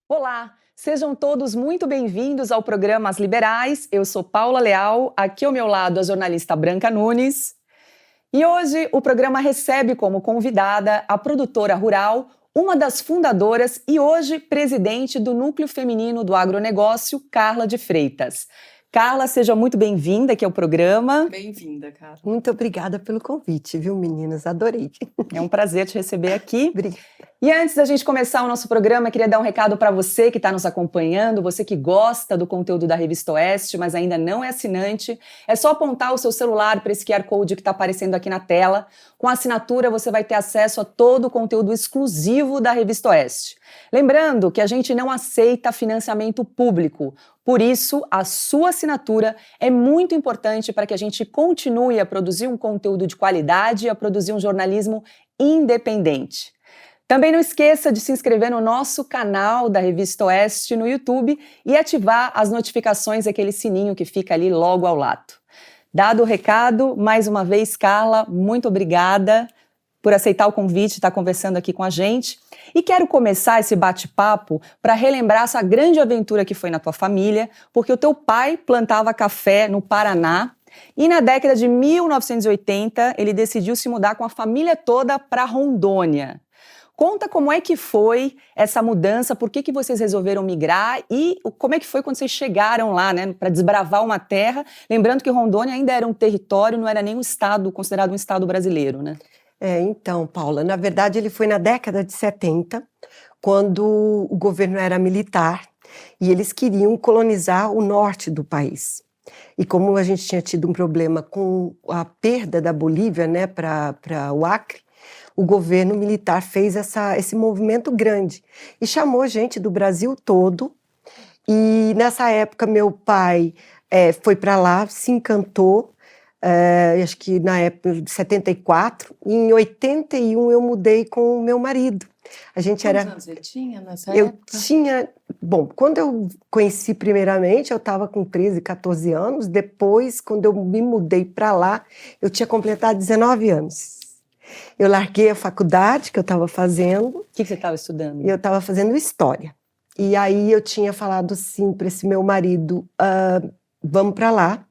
Olá, sejam todos muito bem-vindos ao programa As Liberais. Eu sou Paula Leal, aqui ao meu lado a jornalista Branca Nunes. E hoje o programa recebe como convidada a produtora rural, uma das fundadoras e hoje presidente do Núcleo Feminino do Agronegócio, Carla de Freitas. Carla, seja muito bem-vinda aqui ao programa. Bem-vinda, Carla. Muito obrigada pelo convite, viu, meninas? Adorei. É um prazer te receber aqui. Obrigada. E antes da gente começar o nosso programa, queria dar um recado para você que está nos acompanhando, você que gosta do conteúdo da Revista Oeste, mas ainda não é assinante. É só apontar o seu celular para esse QR Code que está aparecendo aqui na tela. Com a assinatura, você vai ter acesso a todo o conteúdo exclusivo da Revista Oeste. Lembrando que a gente não aceita financiamento público. Por isso, a sua assinatura é muito importante para que a gente continue a produzir um conteúdo de qualidade e a produzir um jornalismo independente. Também não esqueça de se inscrever no nosso canal da Revista Oeste no YouTube e ativar as notificações, aquele sininho que fica ali logo ao lado. Dado o recado, mais uma vez, Carla, muito obrigada por aceitar o convite e estar conversando aqui com a gente. E quero começar esse bate-papo para relembrar essa grande aventura que foi na tua família, porque o teu pai plantava café no Paraná e na década de 1980 ele decidiu se mudar com a família toda para Rondônia. Conta como é que foi essa mudança, por que vocês resolveram migrar e como é que foi quando vocês chegaram lá, né, para desbravar uma terra, lembrando que Rondônia ainda era um território, não era nem um estado, considerado um estado brasileiro, né? Então, Paula, na verdade ele foi na década de 70, quando o governo era militar e eles queriam colonizar o norte do país. E como a gente tinha tido um problema com a perda da Bolívia, né, para o Acre, o governo militar fez esse movimento grande e chamou gente do Brasil todo. E nessa época meu pai foi para lá, se encantou, acho que na época de 74, e em 81 eu mudei com o meu marido. A gente Quantos anos você tinha nessa época? Eu tinha... Bom, quando eu conheci primeiramente, eu estava com 13, 14 anos. Depois, quando eu me mudei para lá, eu tinha completado 19 anos. Eu larguei a faculdade que eu estava fazendo. O que você estava estudando? Eu estava fazendo História. E aí eu tinha falado sim para esse meu marido, vamos para lá,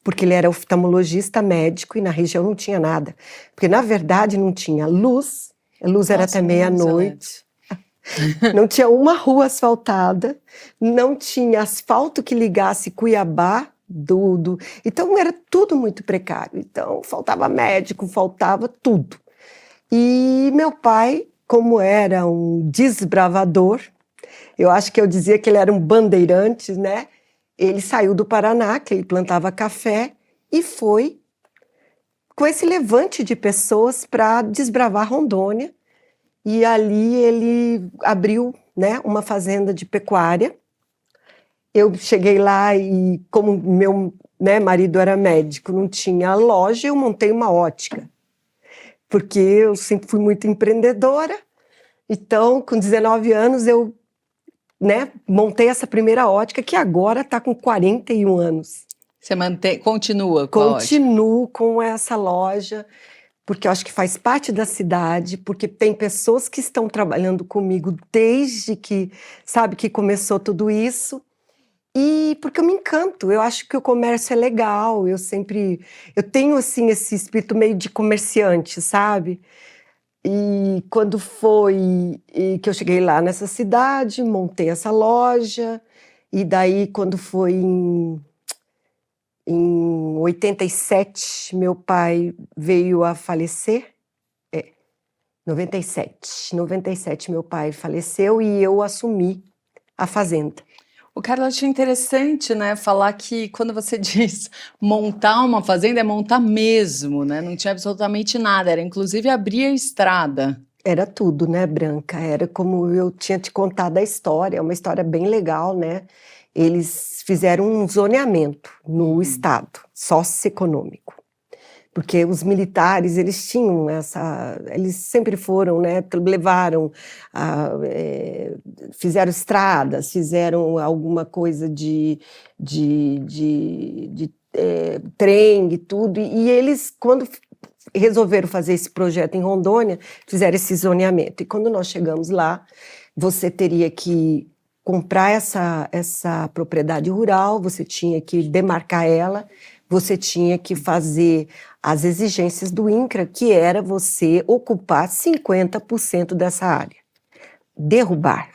porque ele era oftalmologista médico e na região não tinha nada. Porque, na verdade, não tinha luz, a luz era até meia-noite. Não tinha uma rua asfaltada, não tinha asfalto que ligasse Cuiabá, então era tudo muito precário. Então faltava médico, faltava tudo. E meu pai, como era um desbravador, eu acho que eu dizia que ele era um bandeirante, né? Ele saiu do Paraná, que ele plantava café, e foi com esse levante de pessoas para desbravar Rondônia. E ali ele abriu, né, uma fazenda de pecuária. Eu cheguei lá e, como meu, né, marido era médico, não tinha loja, eu montei uma ótica. Porque eu sempre fui muito empreendedora. Então, com 19 anos, eu, né, montei essa primeira ótica, que agora está com 41 anos. Você continua com a ótica? Continuo com essa loja, porque eu acho que faz parte da cidade, porque tem pessoas que estão trabalhando comigo desde que, sabe, que começou tudo isso. E porque eu me encanto, eu acho que o comércio é legal, eu tenho assim esse espírito meio de comerciante, sabe? E quando foi que eu cheguei lá nessa cidade, montei essa loja, e daí quando foi em 87, meu pai veio a falecer, 97 meu pai faleceu e eu assumi a fazenda. O Carla, eu achei interessante, né, falar que quando você diz montar uma fazenda, é montar mesmo, né, não tinha absolutamente nada, era inclusive abrir a estrada. Era tudo, né, Branca, era como eu tinha te contado a história, é uma história bem legal, né, eles fizeram um zoneamento no estado, socioeconômico. Porque os militares, eles tinham eles sempre foram, né, levaram, fizeram estradas, fizeram alguma coisa de trem e tudo, e eles, quando resolveram fazer esse projeto em Rondônia, fizeram esse zoneamento. E quando nós chegamos lá, você teria que comprar essa propriedade rural, você tinha que demarcar ela, você tinha que fazer as exigências do INCRA, que era você ocupar 50% dessa área. Derrubar.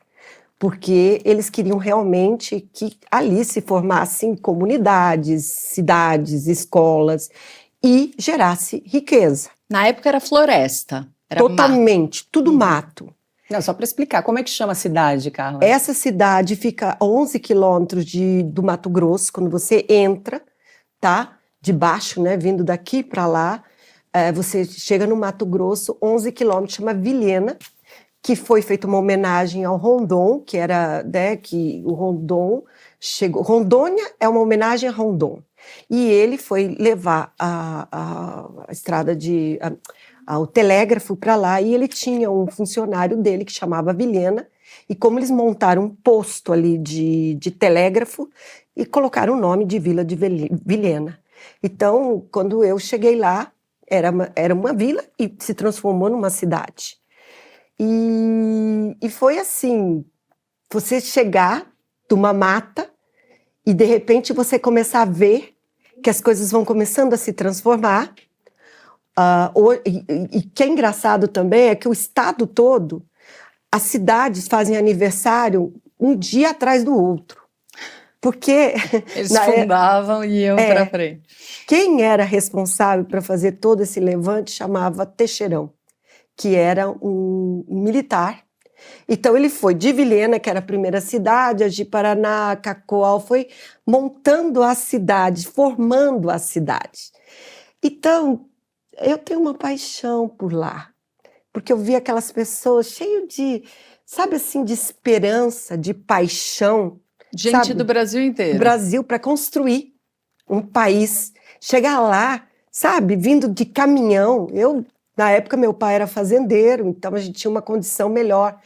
Porque eles queriam realmente que ali se formassem comunidades, cidades, escolas e gerasse riqueza. Na época era floresta. Era totalmente, mato. tudo mato. Não, só para explicar, como é que chama a cidade, Carla? Essa cidade fica a 11 quilômetros do Mato Grosso, quando você entra, tá? De baixo, né? Vindo daqui para lá, você chega no Mato Grosso, 11 quilômetros, chama Vilhena, que foi feita uma homenagem ao Rondon, que era, né, que o Rondon chegou. Rondônia é uma homenagem a Rondon. E ele foi levar a estrada o telégrafo para lá, e ele tinha um funcionário dele que chamava Vilhena, e como eles montaram um posto ali de telégrafo, e colocaram o nome de Vila de Vilhena. Então, quando eu cheguei lá, era uma vila e se transformou numa cidade. E foi assim, você chegar de uma mata e de repente você começar a ver que as coisas vão começando a se transformar. E que é engraçado também é que o estado todo, as cidades fazem aniversário um dia atrás do outro. Porque eles fundavam e iam para frente. Quem era responsável para fazer todo esse levante chamava Teixeirão, que era um militar. Então ele foi de Vilhena, que era a primeira cidade, a de Paraná, Cacoal, foi montando a cidade, formando a cidade. Então, eu tenho uma paixão por lá, porque eu vi aquelas pessoas cheias de, sabe assim, de esperança, de paixão. Gente, sabe? Do Brasil inteiro. Brasil, para construir um país. Chegar lá, sabe, vindo de caminhão. Na época, meu pai era fazendeiro, então a gente tinha uma condição melhor.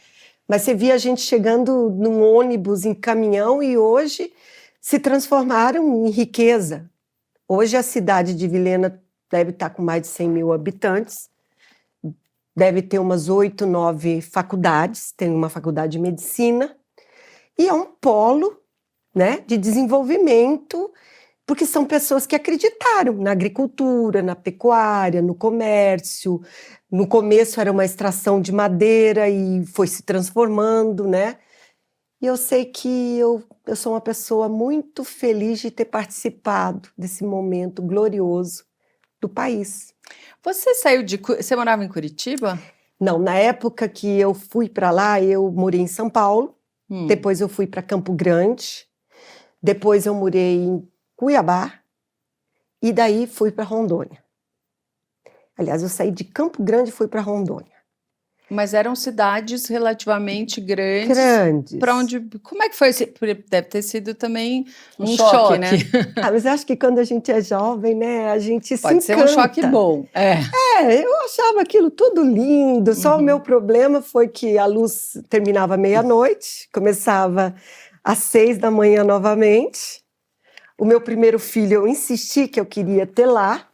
Mas você via a gente chegando num ônibus, em caminhão, e hoje se transformaram em riqueza. Hoje a cidade de Vilhena deve estar com mais de 100 mil habitantes, deve ter umas 8, 9 faculdades, tem uma faculdade de medicina, e é um polo, né, de desenvolvimento, porque são pessoas que acreditaram na agricultura, na pecuária, no comércio. No começo era uma extração de madeira e foi se transformando, né? E eu sei que eu sou uma pessoa muito feliz de ter participado desse momento glorioso do país. Você você morava em Curitiba? Não, na época que eu fui para lá, eu morei em São Paulo, depois eu fui para Campo Grande, depois eu morei em Cuiabá, e daí fui para Rondônia. Aliás, eu saí de Campo Grande e fui para Rondônia. Mas eram cidades relativamente grandes. Grandes. Para onde? Como é que foi? Deve ter sido também um choque, né? Mas eu acho que quando a gente é jovem, né, a gente Pode se encanta. ser um choque bom. Eu achava aquilo tudo lindo. Só o meu problema foi que a luz terminava meia-noite, começava às 6 da manhã novamente. O meu primeiro filho, eu insisti que eu queria ter lá,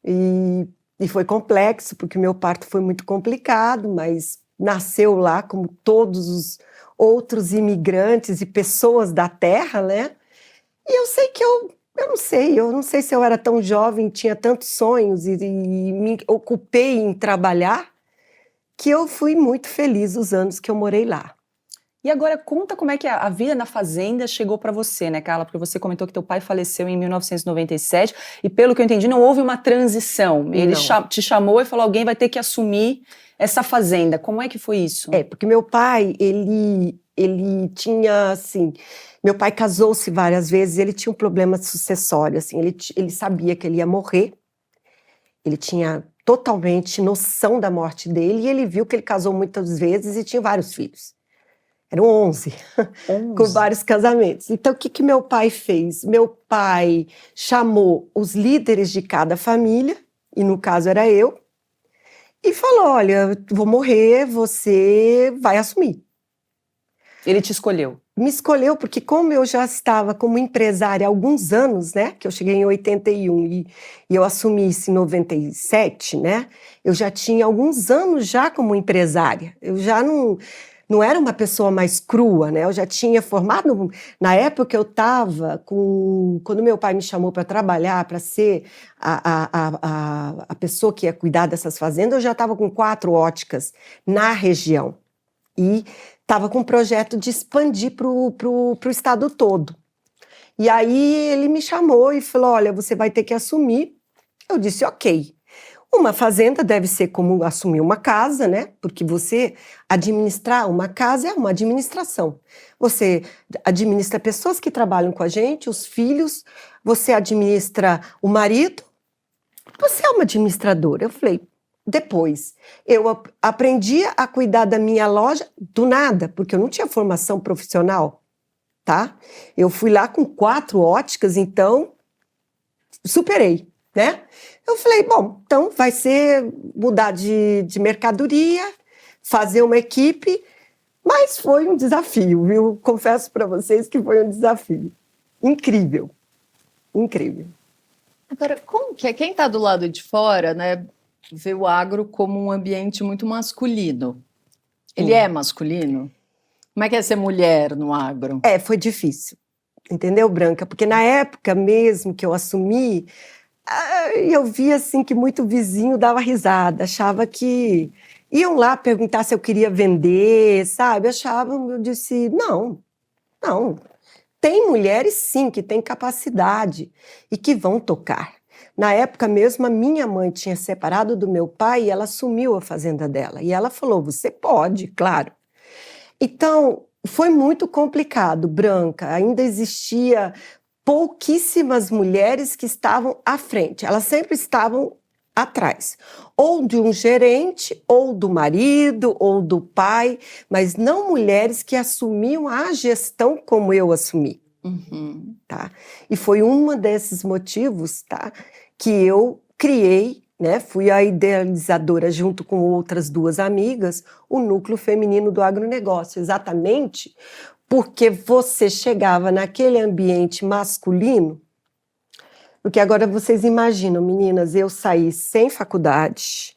e foi complexo, porque o meu parto foi muito complicado, mas nasceu lá como todos os outros imigrantes e pessoas da terra, né? E eu sei que eu não sei se eu era tão jovem, tinha tantos sonhos e me ocupei em trabalhar, que eu fui muito feliz os anos que eu morei lá. E agora conta como é que a vida na fazenda chegou para você, né, Carla? Porque você comentou que teu pai faleceu em 1997 e, pelo que eu entendi, não houve uma transição. Ele te chamou e falou, alguém vai ter que assumir essa fazenda. Como é que foi isso? Porque meu pai, ele tinha, assim... Meu pai casou-se várias vezes, ele tinha um problema sucessório, assim, ele sabia que ele ia morrer, ele tinha totalmente noção da morte dele, e ele viu que ele casou muitas vezes e tinha vários filhos. Eram 11, com 11. vários casamentos. Então, o que meu pai fez? Meu pai chamou os líderes de cada família, e no caso era eu, e falou, olha, vou morrer, você vai assumir. Ele te escolheu. Me escolheu porque como eu já estava como empresária há alguns anos, né, que eu cheguei em 81 e eu assumi isso em 97, né, eu já tinha alguns anos já como empresária, eu já não era uma pessoa mais crua, né, eu já tinha formado, na época eu estava quando meu pai me chamou para trabalhar, para ser a pessoa que ia cuidar dessas fazendas, eu já estava com 4 óticas na região. E estava com um projeto de expandir para o estado todo. E aí ele me chamou e falou, olha, você vai ter que assumir. Eu disse, ok. Uma fazenda deve ser como assumir uma casa, né? Porque você administrar uma casa é uma administração. Você administra pessoas que trabalham com a gente, os filhos, você administra o marido, você é uma administradora. Eu falei, depois, eu aprendi a cuidar da minha loja do nada, porque eu não tinha formação profissional, tá? Eu fui lá com 4 óticas, então superei, né? Eu falei, bom, então vai ser mudar de mercadoria, fazer uma equipe, mas foi um desafio, viu? Confesso para vocês que foi um desafio. Incrível, incrível. Agora, como que é? Quem está do lado de fora, né, vê o agro como um ambiente muito masculino. Ele é masculino? Como é que é ser mulher no agro? Foi difícil, entendeu, Branca? Porque na época mesmo que eu assumi, eu via assim que muito vizinho dava risada, achava que iam lá perguntar se eu queria vender, sabe? Eu disse, não. Tem mulheres sim que têm capacidade e que vão tocar. Na época mesmo, a minha mãe tinha separado do meu pai e ela assumiu a fazenda dela. E ela falou, você pode, claro. Então, foi muito complicado, Branca. Ainda existia pouquíssimas mulheres que estavam à frente. Elas sempre estavam atrás. Ou de um gerente, ou do marido, ou do pai, mas não mulheres que assumiam a gestão como eu assumi. Uhum. Tá? E foi um desses motivos, tá, que eu criei, né, fui a idealizadora junto com outras 2 amigas, o Núcleo Feminino do Agronegócio, exatamente porque você chegava naquele ambiente masculino, porque agora vocês imaginam, meninas, eu saí sem faculdade,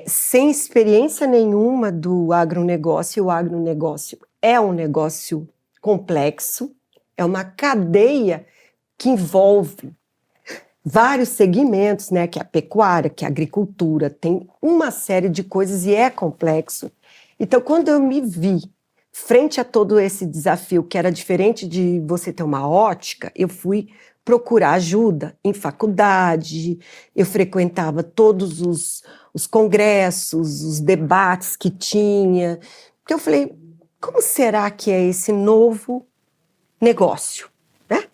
sem experiência nenhuma do agronegócio, e o agronegócio é um negócio complexo, é uma cadeia que envolve vários segmentos, né, que é a pecuária, que é a agricultura, tem uma série de coisas e é complexo. Então, quando eu me vi frente a todo esse desafio, que era diferente de você ter uma ótica, eu fui procurar ajuda em faculdade, eu frequentava todos os congressos, os debates que tinha, porque eu falei, como será que é esse novo negócio, né?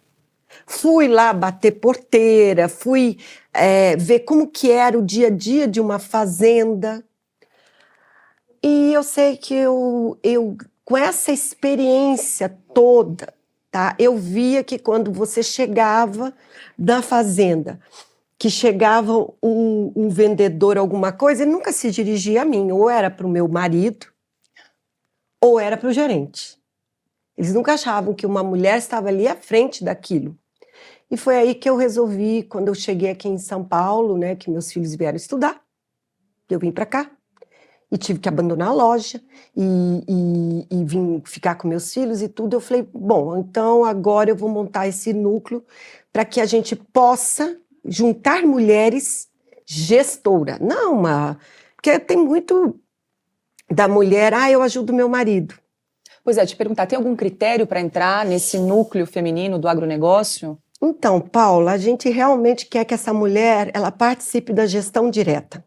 Fui lá bater porteira, fui ver como que era o dia a dia de uma fazenda. E eu sei que eu com essa experiência toda, tá? Eu via que quando você chegava na fazenda, que chegava um vendedor, alguma coisa, ele nunca se dirigia a mim, ou era para o meu marido, ou era para o gerente. Eles nunca achavam que uma mulher estava ali à frente daquilo. E foi aí que eu resolvi, quando eu cheguei aqui em São Paulo, né, que meus filhos vieram estudar, eu vim para cá e tive que abandonar a loja e vim ficar com meus filhos e tudo. Eu falei, bom, então agora eu vou montar esse núcleo para que a gente possa juntar mulheres gestora. Não porque tem muito da mulher, eu ajudo meu marido. Pois é, te perguntar, tem algum critério para entrar nesse núcleo feminino do agronegócio? Então, Paula, a gente realmente quer que essa mulher ela participe da gestão direta.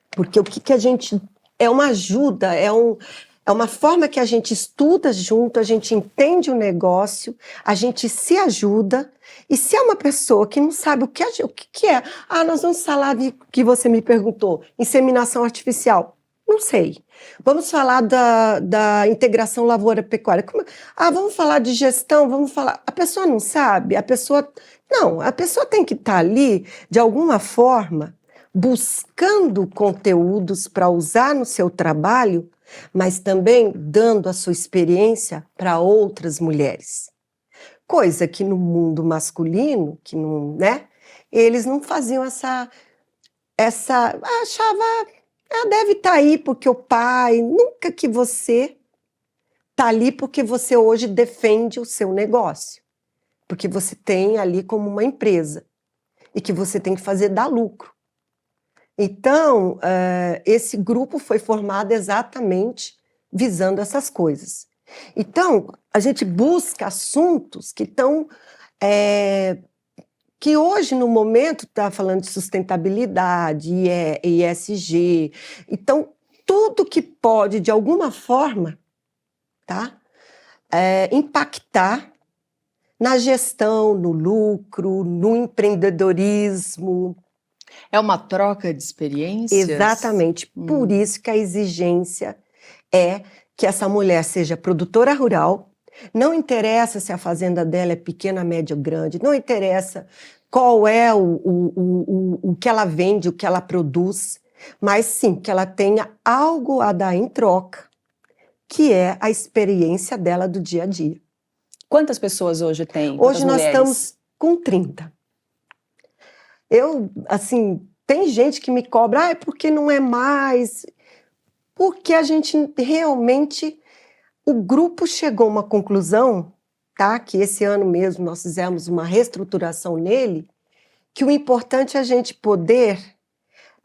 Porque o que a gente... É uma ajuda, é uma forma que a gente estuda junto, a gente entende o negócio, a gente se ajuda. E se é uma pessoa que não sabe o que é... nós vamos falar de que você me perguntou, inseminação artificial. Não sei. Vamos falar da integração lavoura-pecuária. Vamos falar de gestão, vamos falar... A pessoa não sabe, a pessoa tem que estar ali, de alguma forma, buscando conteúdos para usar no seu trabalho, mas também dando a sua experiência para outras mulheres. Coisa que no mundo masculino, que não, né, eles não faziam achava, deve estar aí porque o pai, nunca que você está ali porque você hoje defende o seu negócio, porque você tem ali como uma empresa e que você tem que fazer dar lucro. Então, esse grupo foi formado exatamente visando essas coisas. Então, a gente busca assuntos que estão... que hoje, no momento, está falando de sustentabilidade, ESG. Então, tudo que pode, de alguma forma, tá, impactar na gestão, no lucro, no empreendedorismo. É uma troca de experiências? Exatamente. Por isso que a exigência é que essa mulher seja produtora rural. Não interessa se a fazenda dela é pequena, média ou grande, não interessa qual é o que ela vende, o que ela produz, mas sim que ela tenha algo a dar em troca, que é a experiência dela do dia a dia. Quantas pessoas hoje tem? Hoje nós estamos com 30. Tem gente que me cobra, porque não é mais... Porque a gente realmente... O grupo chegou a uma conclusão, tá? Que esse ano mesmo nós fizemos uma reestruturação nele, que o importante é a gente poder,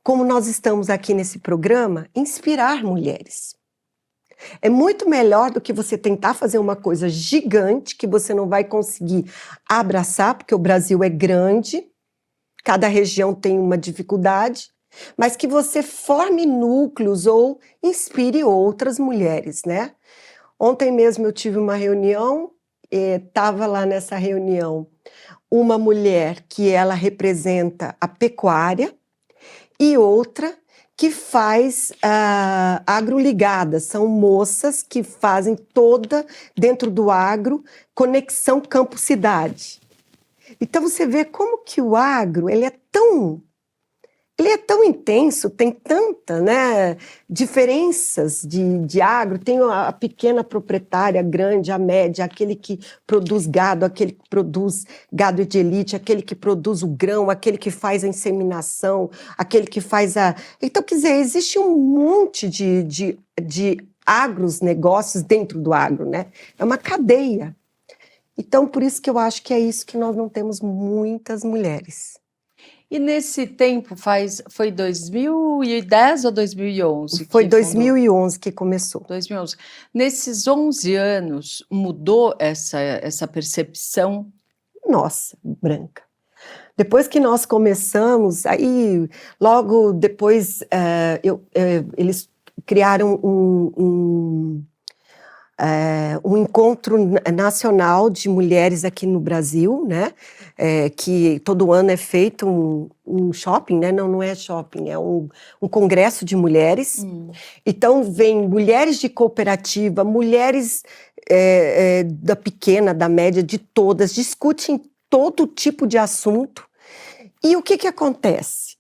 como nós estamos aqui nesse programa, inspirar mulheres. É muito melhor do que você tentar fazer uma coisa gigante que você não vai conseguir abraçar, porque o Brasil é grande, cada região tem uma dificuldade, mas que você forme núcleos ou inspire outras mulheres, né? Ontem mesmo eu tive uma reunião, estava lá nessa reunião uma mulher que ela representa a pecuária e outra que faz agroligada. São moças que fazem toda, dentro do agro, conexão campo-cidade. Então você vê como que o agro ele é tão intenso, tem tanta, né, diferenças de agro. Tem a pequena proprietária, a grande, a média, aquele que produz gado, aquele que produz gado de elite, aquele que produz o grão, aquele que faz a inseminação, aquele que faz a... Então, quer dizer, existe um monte de agronegócios dentro do agro, né? É uma cadeia. Então, por isso que eu acho que é isso que nós não temos muitas mulheres. E nesse tempo, foi 2010 ou 2011? Foi 2011 que começou. 2011. Nesses 11 anos, mudou essa percepção? Nossa, Branca. Depois que nós começamos, aí logo depois eles criaram um encontro nacional de mulheres aqui no Brasil, né? Que todo ano é feito um shopping, né? Não é shopping, é um congresso de mulheres. Então vem mulheres de cooperativa, mulheres da pequena, da média, de todas, discutem todo tipo de assunto. E o que acontece?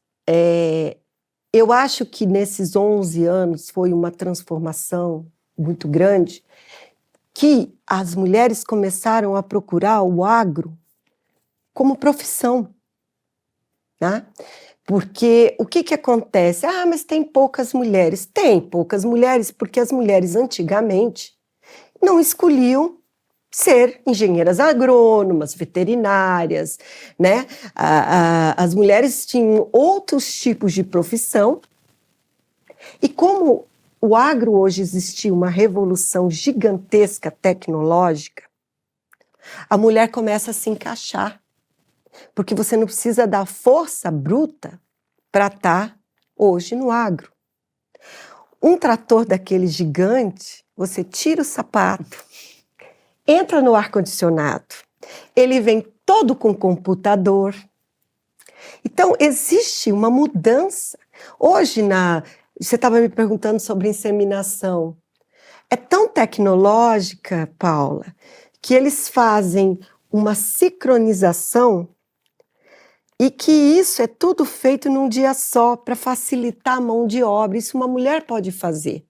Eu acho que nesses 11 anos foi uma transformação muito grande, que as mulheres começaram a procurar o agro como profissão, né? Porque o que acontece? Mas tem poucas mulheres. Tem poucas mulheres porque as mulheres antigamente não escolhiam ser engenheiras agrônomas, veterinárias, né? As mulheres tinham outros tipos de profissão e como o agro hoje existiu uma revolução gigantesca tecnológica, a mulher começa a se encaixar, porque você não precisa da força bruta para estar hoje no agro. Um trator daquele gigante, você tira o sapato, entra no ar-condicionado, ele vem todo com computador. Então, existe uma mudança. Hoje, Você estava me perguntando sobre inseminação. É tão tecnológica, Paula, que eles fazem uma sincronização e que isso é tudo feito num dia só para facilitar a mão de obra. Isso uma mulher pode fazer.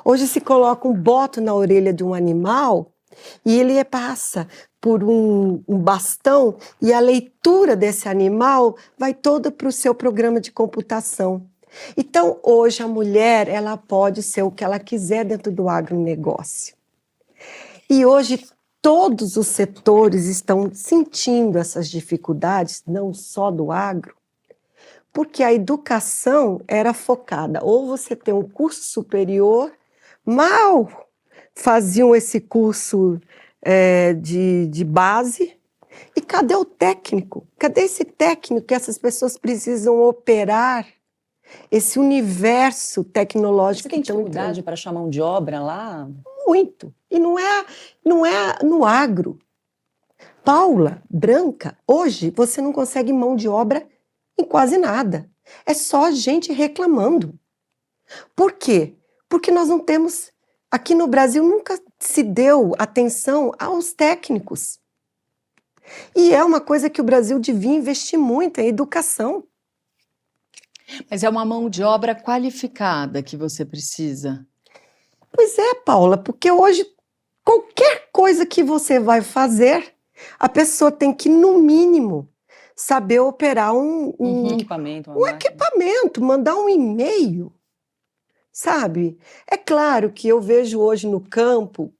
Hoje se coloca um boto na orelha de um animal e ele passa por um bastão e a leitura desse animal vai toda para o seu programa de computação. Então, hoje a mulher ela pode ser o que ela quiser dentro do agronegócio. E hoje todos os setores estão sentindo essas dificuldades, não só do agro, porque a educação era focada, ou você tem um curso superior, mal faziam esse curso de base, e cadê o técnico? Cadê esse técnico que essas pessoas precisam operar esse universo tecnológico? Você tem dificuldade para achar mão de obra lá? Muito. E não é no agro. Paula, Branca, hoje você não consegue mão de obra em quase nada. É só gente reclamando. Por quê? Porque nós não temos, aqui no Brasil nunca se deu atenção aos técnicos. E é uma coisa que o Brasil devia investir muito em educação. Mas é uma mão de obra qualificada que você precisa. Pois é, Paula, porque hoje qualquer coisa que você vai fazer, a pessoa tem que, no mínimo, saber operar um equipamento, equipamento, mandar um e-mail, sabe? É claro que eu vejo hoje no campo,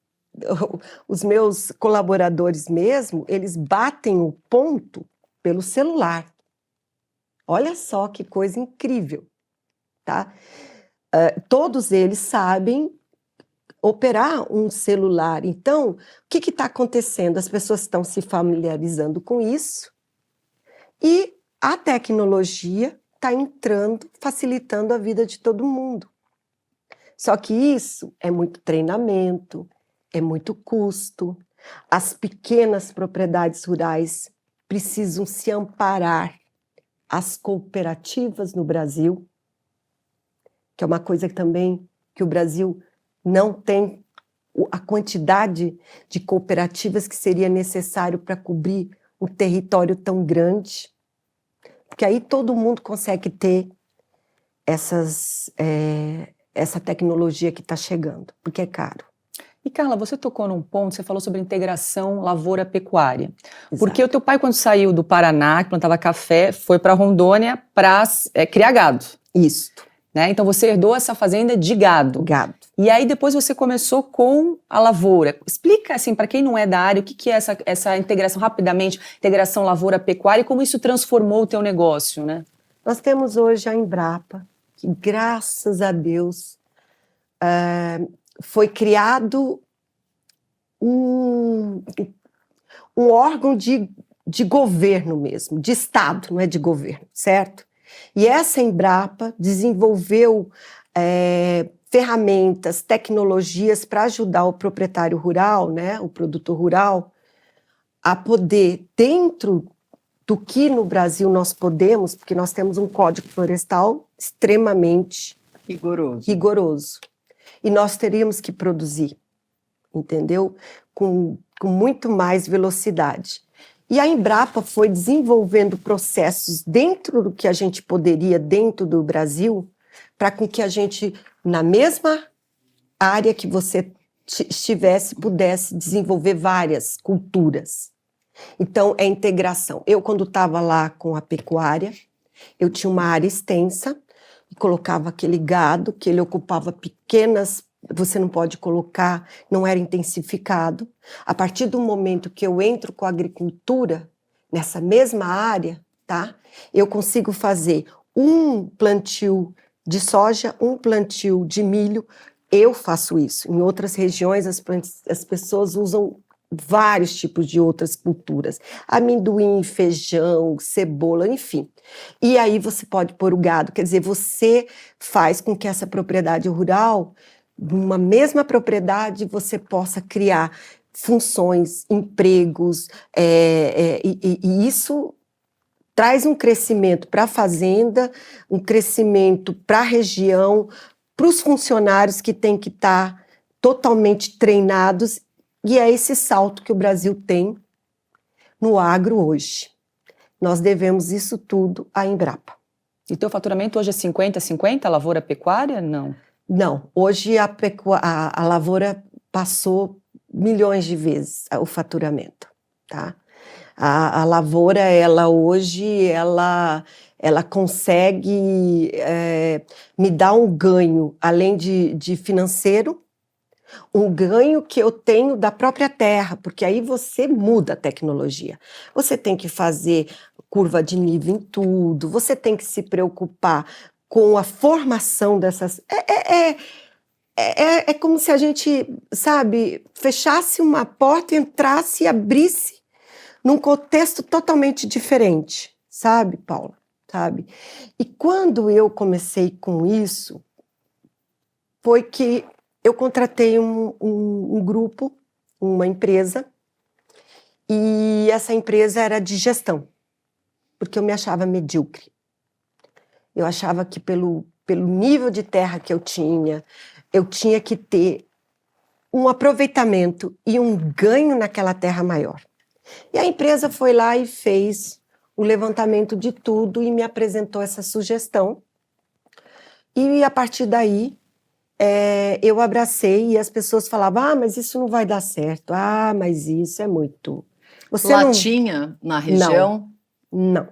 os meus colaboradores mesmo, eles batem o ponto pelo celular. Olha só que coisa incrível, tá? Todos eles sabem operar um celular. Então, o que está acontecendo? As pessoas estão se familiarizando com isso e a tecnologia está entrando, facilitando a vida de todo mundo. Só que isso é muito treinamento, é muito custo. As pequenas propriedades rurais precisam se amparar. As cooperativas no Brasil, que é uma coisa também que o Brasil não tem a quantidade de cooperativas que seria necessário para cobrir um território tão grande, porque aí todo mundo consegue ter essa tecnologia que está chegando, porque é caro. E, Carla, você tocou num ponto, você falou sobre integração lavoura-pecuária. Exato. Porque o teu pai, quando saiu do Paraná, que plantava café, foi para Rondônia para criar gado. Isso. Né? Então, você herdou essa fazenda de gado. Gado. E aí, depois você começou com a lavoura. Explica, assim, para quem não é da área, o que é essa integração, rapidamente, integração lavoura-pecuária e como isso transformou o teu negócio, né? Nós temos hoje a Embrapa, que, graças a Deus, foi criado um órgão de governo mesmo, de Estado, não é de governo, certo? E essa Embrapa desenvolveu ferramentas, tecnologias para ajudar o proprietário rural, né, o produtor rural, a poder, dentro do que no Brasil nós podemos, porque nós temos um código florestal extremamente rigoroso. E nós teríamos que produzir, entendeu? Com muito mais velocidade. E a Embrapa foi desenvolvendo processos dentro do que a gente poderia, dentro do Brasil, para com que a gente, na mesma área que você estivesse, pudesse desenvolver várias culturas. Então, é integração. Eu, quando estava lá com a pecuária, eu tinha uma área extensa, e colocava aquele gado, que ele ocupava pequenas, você não pode colocar, não era intensificado. A partir do momento que eu entro com a agricultura, nessa mesma área, tá? Eu consigo fazer um plantio de soja, um plantio de milho. Eu faço isso. Em outras regiões, as pessoas usam vários tipos de outras culturas. Amendoim, feijão, cebola, enfim. E aí você pode pôr o gado. Quer dizer, você faz com que essa propriedade rural, numa mesma propriedade, você possa criar funções, empregos, e isso traz um crescimento para a fazenda, um crescimento para a região, para os funcionários que têm que estar totalmente treinados, e é esse salto que o Brasil tem no agro hoje. Nós devemos isso tudo à Embrapa. E teu faturamento hoje é 50-50, lavoura pecuária? Não. Não, hoje a lavoura passou milhões de vezes o faturamento, tá? A lavoura, ela hoje, ela consegue me dar um ganho, além de financeiro, um ganho que eu tenho da própria terra, porque aí você muda a tecnologia. Você tem que fazer curva de nível em tudo, você tem que se preocupar com a formação dessas... É como se a gente, sabe, fechasse uma porta, entrasse e abrisse num contexto totalmente diferente, sabe, Paula? Sabe? E quando eu comecei com isso, foi que eu contratei um grupo, uma empresa, e essa empresa era de gestão, porque eu me achava medíocre. Eu achava que pelo nível de terra que eu tinha que ter um aproveitamento e um ganho naquela terra maior. E a empresa foi lá e fez o levantamento de tudo e me apresentou essa sugestão. E a partir daí, eu abracei e as pessoas falavam, mas isso não vai dar certo, mas isso é muito... Tinha na região? Não.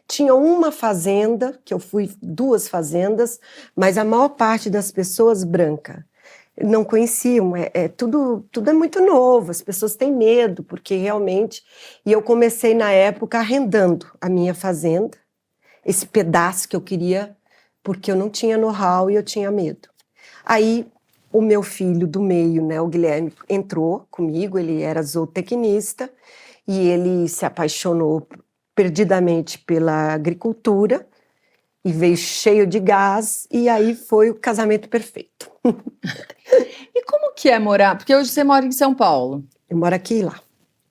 Tinha uma fazenda, que eu fui 2 fazendas, mas a maior parte das pessoas branca não conheciam, tudo é muito novo, as pessoas têm medo, porque realmente... E eu comecei na época arrendando a minha fazenda, esse pedaço que eu queria, porque eu não tinha know-how e eu tinha medo. Aí o meu filho do meio, né, o Guilherme, entrou comigo, ele era zootecnista, e ele se apaixonou perdidamente pela agricultura, e veio cheio de gás, e aí foi o casamento perfeito. E como que é morar? Porque hoje você mora em São Paulo. Eu moro aqui e lá.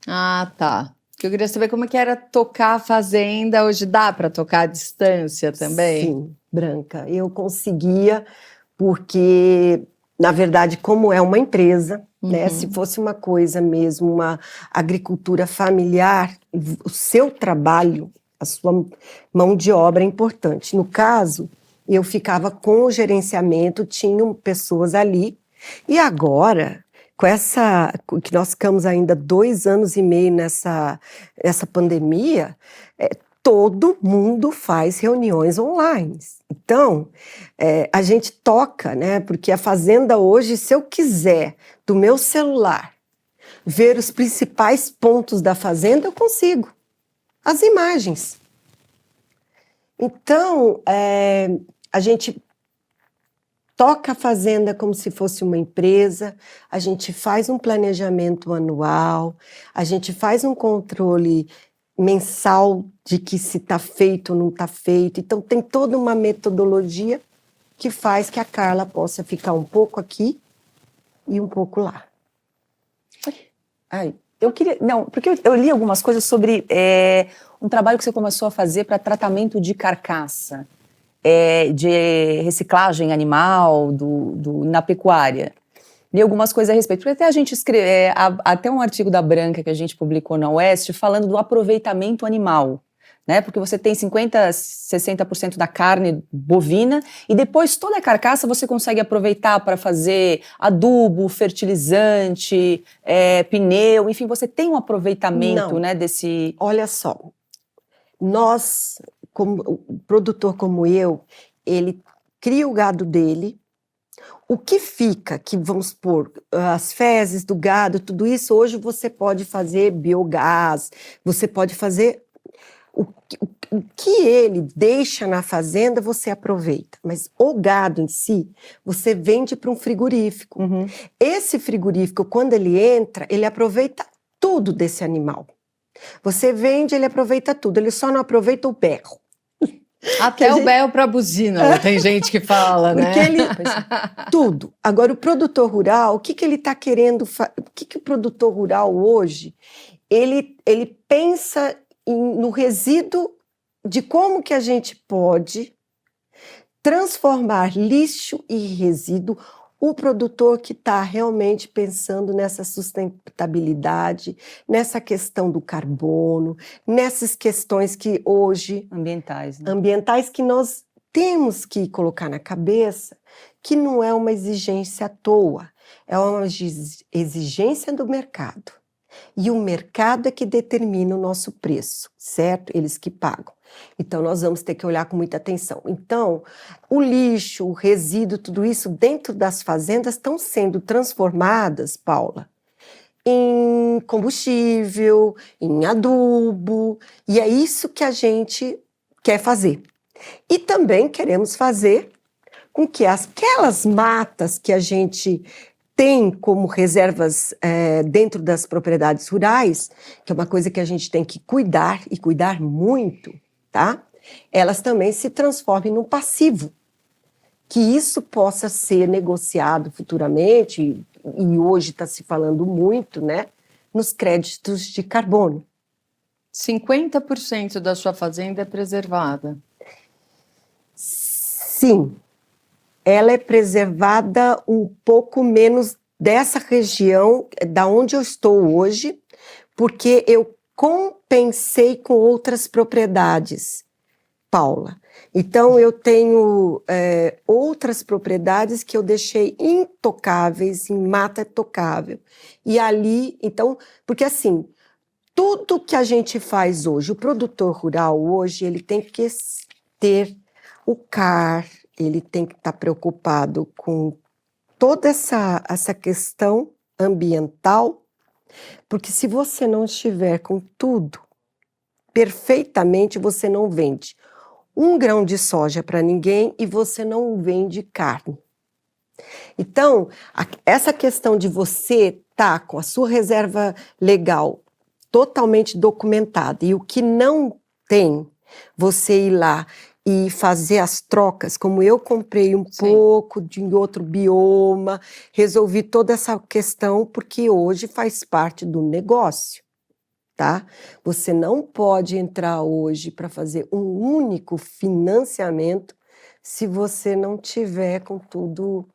Ah, tá. Porque eu queria saber como é que era tocar a fazenda. Hoje dá para tocar à distância também? Sim, Branca. Eu conseguia, porque, na verdade, como é uma empresa, né, se fosse uma coisa mesmo, uma agricultura familiar, o seu trabalho, a sua mão de obra é importante. No caso, eu ficava com o gerenciamento, tinham pessoas ali, e agora, que nós ficamos ainda 2 anos e meio nessa pandemia, todo mundo faz reuniões online. Então, a gente toca, né? Porque a fazenda hoje, se eu quiser, do meu celular, ver os principais pontos da fazenda, eu consigo. As imagens. Então, a gente toca a fazenda como se fosse uma empresa, a gente faz um planejamento anual, a gente faz um controle mensal de que se está feito ou não está feito. Então, tem toda uma metodologia que faz que a Carla possa ficar um pouco aqui e um pouco lá. Eu queria... Não, porque eu li algumas coisas sobre um trabalho que você começou a fazer para tratamento de carcaça, de reciclagem animal na pecuária. Li algumas coisas a respeito, porque até a gente escreveu, até um artigo da Branca que a gente publicou na Oeste, falando do aproveitamento animal, né? Porque você tem 50%, 60% da carne bovina, e depois toda a carcaça você consegue aproveitar para fazer adubo, fertilizante, pneu, enfim, você tem um aproveitamento, né, desse... Olha só, nós, como produtor como eu, ele cria o gado dele. O que fica, que vamos supor, as fezes do gado, tudo isso, hoje você pode fazer biogás, você pode fazer... O que ele deixa na fazenda, você aproveita. Mas o gado em si, você vende para um frigorífico. Uhum. Esse frigorífico, quando ele entra, ele aproveita tudo desse animal. Você vende, ele aproveita tudo. Ele só não aproveita o berro. Até o berro para buzina, tem gente que fala, né? Tudo. Agora, o produtor rural, o que ele está querendo... O que o produtor rural hoje, ele pensa no resíduo de como que a gente pode transformar lixo e resíduo, o produtor que está realmente pensando nessa sustentabilidade, nessa questão do carbono, nessas questões que hoje Ambientais, né? ambientais que nós temos que colocar na cabeça que não é uma exigência à toa, é uma exigência do mercado. E o mercado é que determina o nosso preço, certo? Eles que pagam. Então, nós vamos ter que olhar com muita atenção. Então, o lixo, o resíduo, tudo isso dentro das fazendas estão sendo transformadas, Paula, em combustível, em adubo, e é isso que a gente quer fazer. E também queremos fazer com que aquelas matas que a gente tem como reservas dentro das propriedades rurais, que é uma coisa que a gente tem que cuidar, e cuidar muito, tá? Elas também se transformem num passivo, que isso possa ser negociado futuramente, e hoje está se falando muito, né, nos créditos de carbono. 50% da sua fazenda é preservada. Sim, ela é preservada um pouco menos dessa região, da onde eu estou hoje, porque eu compensei com outras propriedades, Paula. Então, eu tenho outras propriedades que eu deixei intocáveis, em mata tocável. E ali, então, porque assim, tudo que a gente faz hoje, o produtor rural hoje, ele tem que ter o CAR, ele tem que estar preocupado com toda essa questão ambiental, porque se você não estiver com tudo perfeitamente, você não vende um grão de soja para ninguém e você não vende carne. Então, essa questão de você estar com a sua reserva legal totalmente documentada e o que não tem, você ir lá e fazer as trocas, como eu comprei um pouco de outro bioma, resolvi toda essa questão, porque hoje faz parte do negócio, tá? Você não pode entrar hoje para fazer um único financiamento se você não tiver com tudo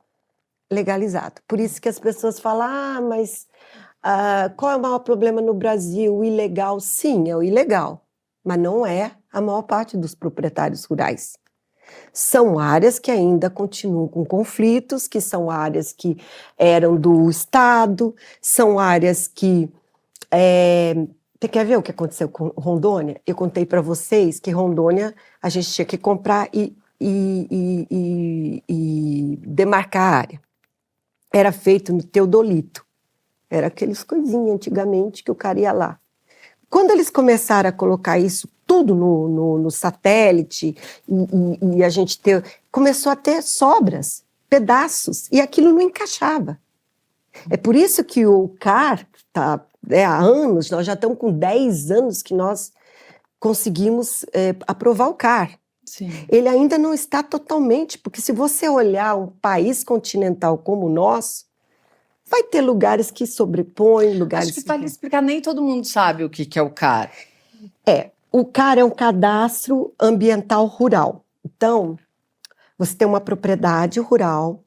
legalizado. Por isso que as pessoas falam, mas qual é o maior problema no Brasil? O ilegal? Sim, é o ilegal, mas não é a maior parte dos proprietários rurais. São áreas que ainda continuam com conflitos, que são áreas que eram do Estado, são áreas que... Você quer ver o que aconteceu com Rondônia? Eu contei para vocês que Rondônia a gente tinha que comprar e demarcar a área. Era feito no teodolito. Era aqueles coisinhas antigamente que o cara ia lá. Quando eles começaram a colocar isso tudo no satélite e a gente começou a ter sobras, pedaços, e aquilo não encaixava. É por isso que o CAR, há anos, nós já estamos com 10 anos que nós conseguimos aprovar o CAR. Sim. Ele ainda não está totalmente, porque se você olhar um país continental como o nosso, vai ter lugares que sobrepõem, lugares... Acho que vale explicar, nem todo mundo sabe o que é o CAR. O CAR é um cadastro ambiental rural. Então, você tem uma propriedade rural,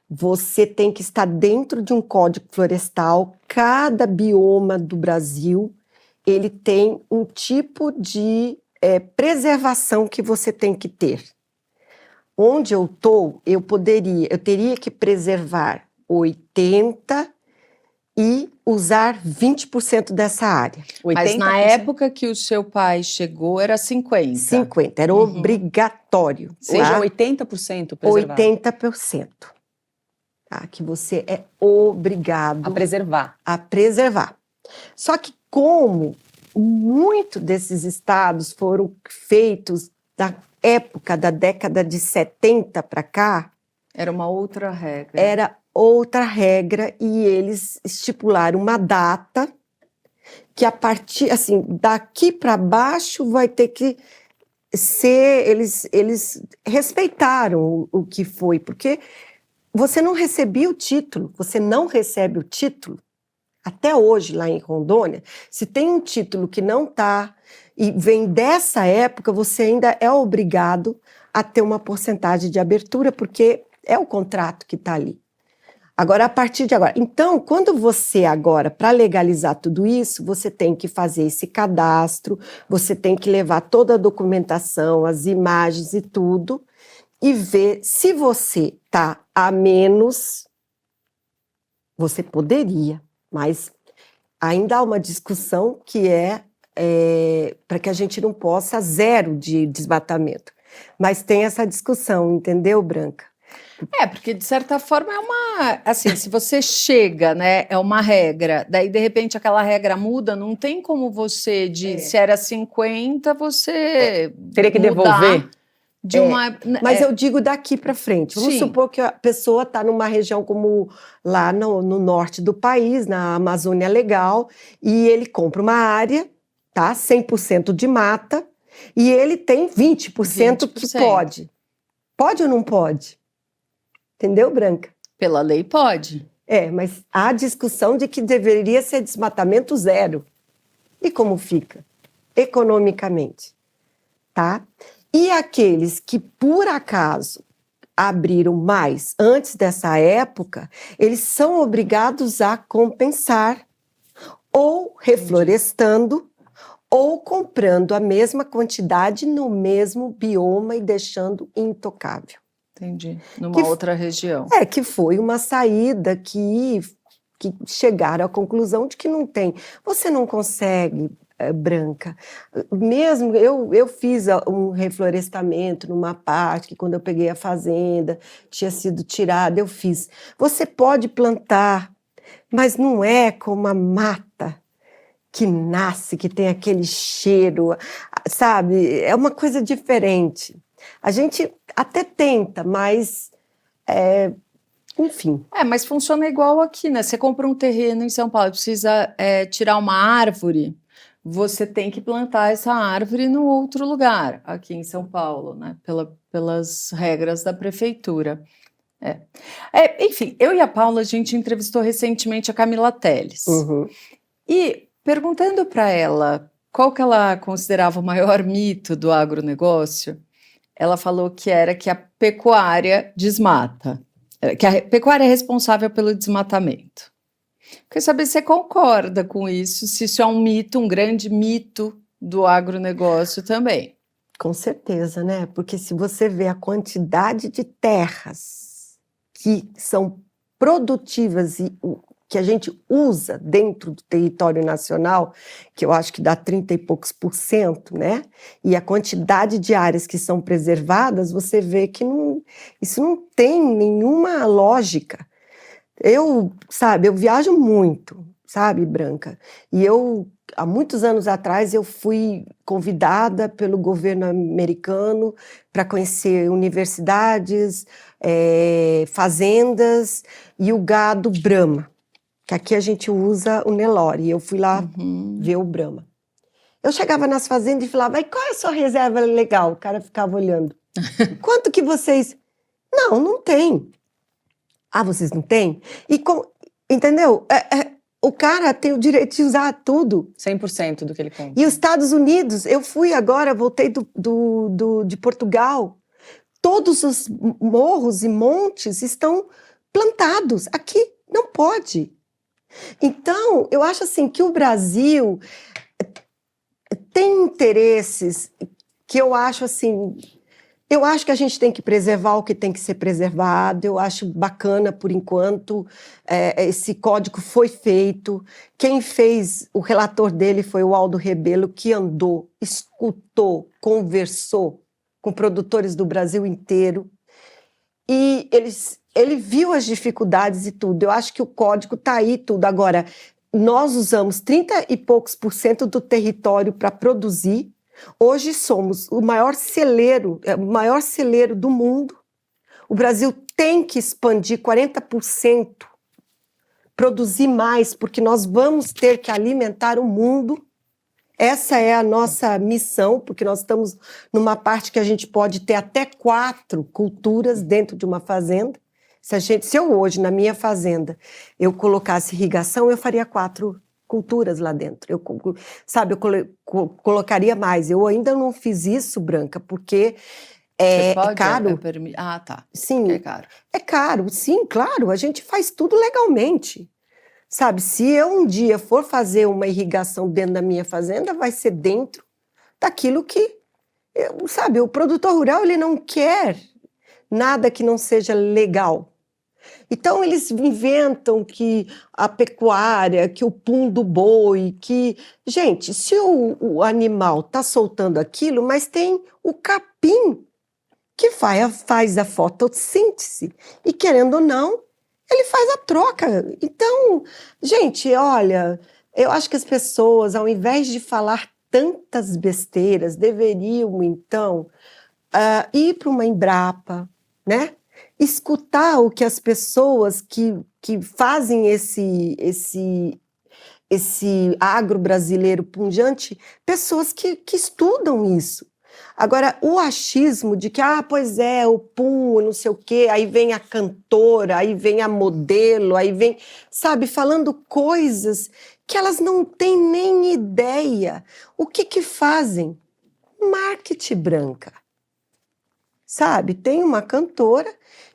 você tem que estar dentro de um código florestal. Cada bioma do Brasil, ele tem um tipo de preservação que você tem que ter. Onde eu estou, eu teria que preservar 80% e usar 20% dessa área. 80%? Mas na época que o seu pai chegou, era 50%. 50%, era obrigatório. Ou seja, 80% preservado. 80%. Tá? Que você é obrigado a preservar. Só que como muito desses estados foram feitos da época da década de 70 para cá... Era uma outra regra. Era outra regra e eles estipularam uma data que a partir, assim, daqui para baixo vai ter que ser... Eles respeitaram o que foi, porque você não recebia o título, você não recebe o título. Até hoje, lá em Rondônia, se tem um título que não está e vem dessa época, você ainda é obrigado a ter uma porcentagem de abertura, porque é o contrato que está ali. Agora, a partir de agora. Então, quando você agora, para legalizar tudo isso, você tem que fazer esse cadastro, você tem que levar toda a documentação, as imagens e tudo, e ver se você está a menos, você poderia, mas ainda há uma discussão que é para que a gente não possa zero de desmatamento. Mas tem essa discussão, entendeu, Branca? Porque de certa forma é uma, assim, se você chega, né, é uma regra, daí de repente aquela regra muda, não tem como você, se era 50, você Teria que mudar devolver. de uma... Mas eu digo daqui para frente. Vamos Sim. supor que a pessoa está numa região como lá no norte do país, na Amazônia Legal, e ele compra uma área, tá, 100% de mata, e ele tem 20% que pode. Pode ou não pode? Entendeu, Branca? Pela lei pode. Mas há discussão de que deveria ser desmatamento zero. E como fica? Economicamente, tá? E aqueles que, por acaso, abriram mais antes dessa época, eles são obrigados a compensar, ou reflorestando, ou comprando a mesma quantidade no mesmo bioma e deixando intocável. Entendi. Numa outra região. Que foi uma saída que chegaram à conclusão de que não tem. Você não consegue, Branca. Mesmo eu fiz um reflorestamento numa parte que, quando eu peguei a fazenda, tinha sido tirada, eu fiz. Você pode plantar, mas não é como a mata que nasce, que tem aquele cheiro, sabe? É uma coisa diferente. A gente até tenta, mas, enfim. Mas funciona igual aqui, né? Você compra um terreno em São Paulo, precisa tirar uma árvore, você tem que plantar essa árvore no outro lugar, aqui em São Paulo, né? Pelas regras da prefeitura. Enfim, eu e a Paula, a gente entrevistou recentemente a Camila Telles. Uhum. E perguntando para ela qual que ela considerava o maior mito do agronegócio, ela falou que era que a pecuária desmata, que a pecuária é responsável pelo desmatamento. Queria saber se você concorda com isso, se isso é um mito, um grande mito do agronegócio também. Com certeza, né? Porque se você vê a quantidade de terras que são produtivas e que a gente usa dentro do território nacional, que eu acho que dá 30 e poucos %, né? E a quantidade de áreas que são preservadas, você vê que isso não tem nenhuma lógica. Eu viajo muito, sabe, Branca? E há muitos anos atrás, eu fui convidada pelo governo americano para conhecer universidades, fazendas e o gado Brahma, que aqui a gente usa o Nelore, e eu fui lá ver o Brahma. Eu chegava nas fazendas e falava, e qual é a sua reserva legal? O cara ficava olhando. Quanto que vocês... Não tem. Ah, vocês não têm? Entendeu? O cara tem o direito de usar tudo. 100% do que ele compra. E os Estados Unidos, eu fui agora, voltei de Portugal, todos os morros e montes estão plantados. Aqui não pode. Então, eu acho assim que o Brasil tem interesses que eu acho assim... Eu acho que a gente tem que preservar o que tem que ser preservado, eu acho bacana, por enquanto, esse código foi feito. Quem fez, o relator dele foi o Aldo Rebelo, que andou, escutou, conversou com produtores do Brasil inteiro, e ele viu as dificuldades e tudo. Eu acho que o código está aí tudo. Agora, nós usamos 30 e poucos % do território para produzir. Hoje somos o maior celeiro do mundo. O Brasil tem que expandir 40%, produzir mais, porque nós vamos ter que alimentar o mundo. Essa é a nossa missão, porque nós estamos numa parte que a gente pode ter até 4 culturas dentro de uma fazenda. Se eu hoje, na minha fazenda, eu colocasse irrigação, eu faria 4 culturas lá dentro. Sabe, colocaria mais. Eu ainda não fiz isso, Branca, porque Você pode? é caro. Ah, tá. Sim, É caro. é caro, sim, claro. A gente faz tudo legalmente. Sabe, se eu um dia for fazer uma irrigação dentro da minha fazenda, vai ser dentro daquilo que, sabe, o produtor rural, ele não quer nada que não seja legal. Então, eles inventam que a pecuária, que o pum do boi, que... Gente, se o animal está soltando aquilo, mas tem o capim que faz a fotossíntese e, querendo ou não, ele faz a troca. Então, gente, olha, eu acho que as pessoas, ao invés de falar tantas besteiras, deveriam, então, ir para uma Embrapa, né? Escutar o que as pessoas que fazem esse agro brasileiro pujante, pessoas que estudam isso. Agora, o achismo de que, pois é, o pum, não sei o quê, aí vem a cantora, aí vem a modelo, aí vem, sabe, falando coisas que elas não têm nem ideia. O que fazem? Marketing, Branca. Sabe, tem uma cantora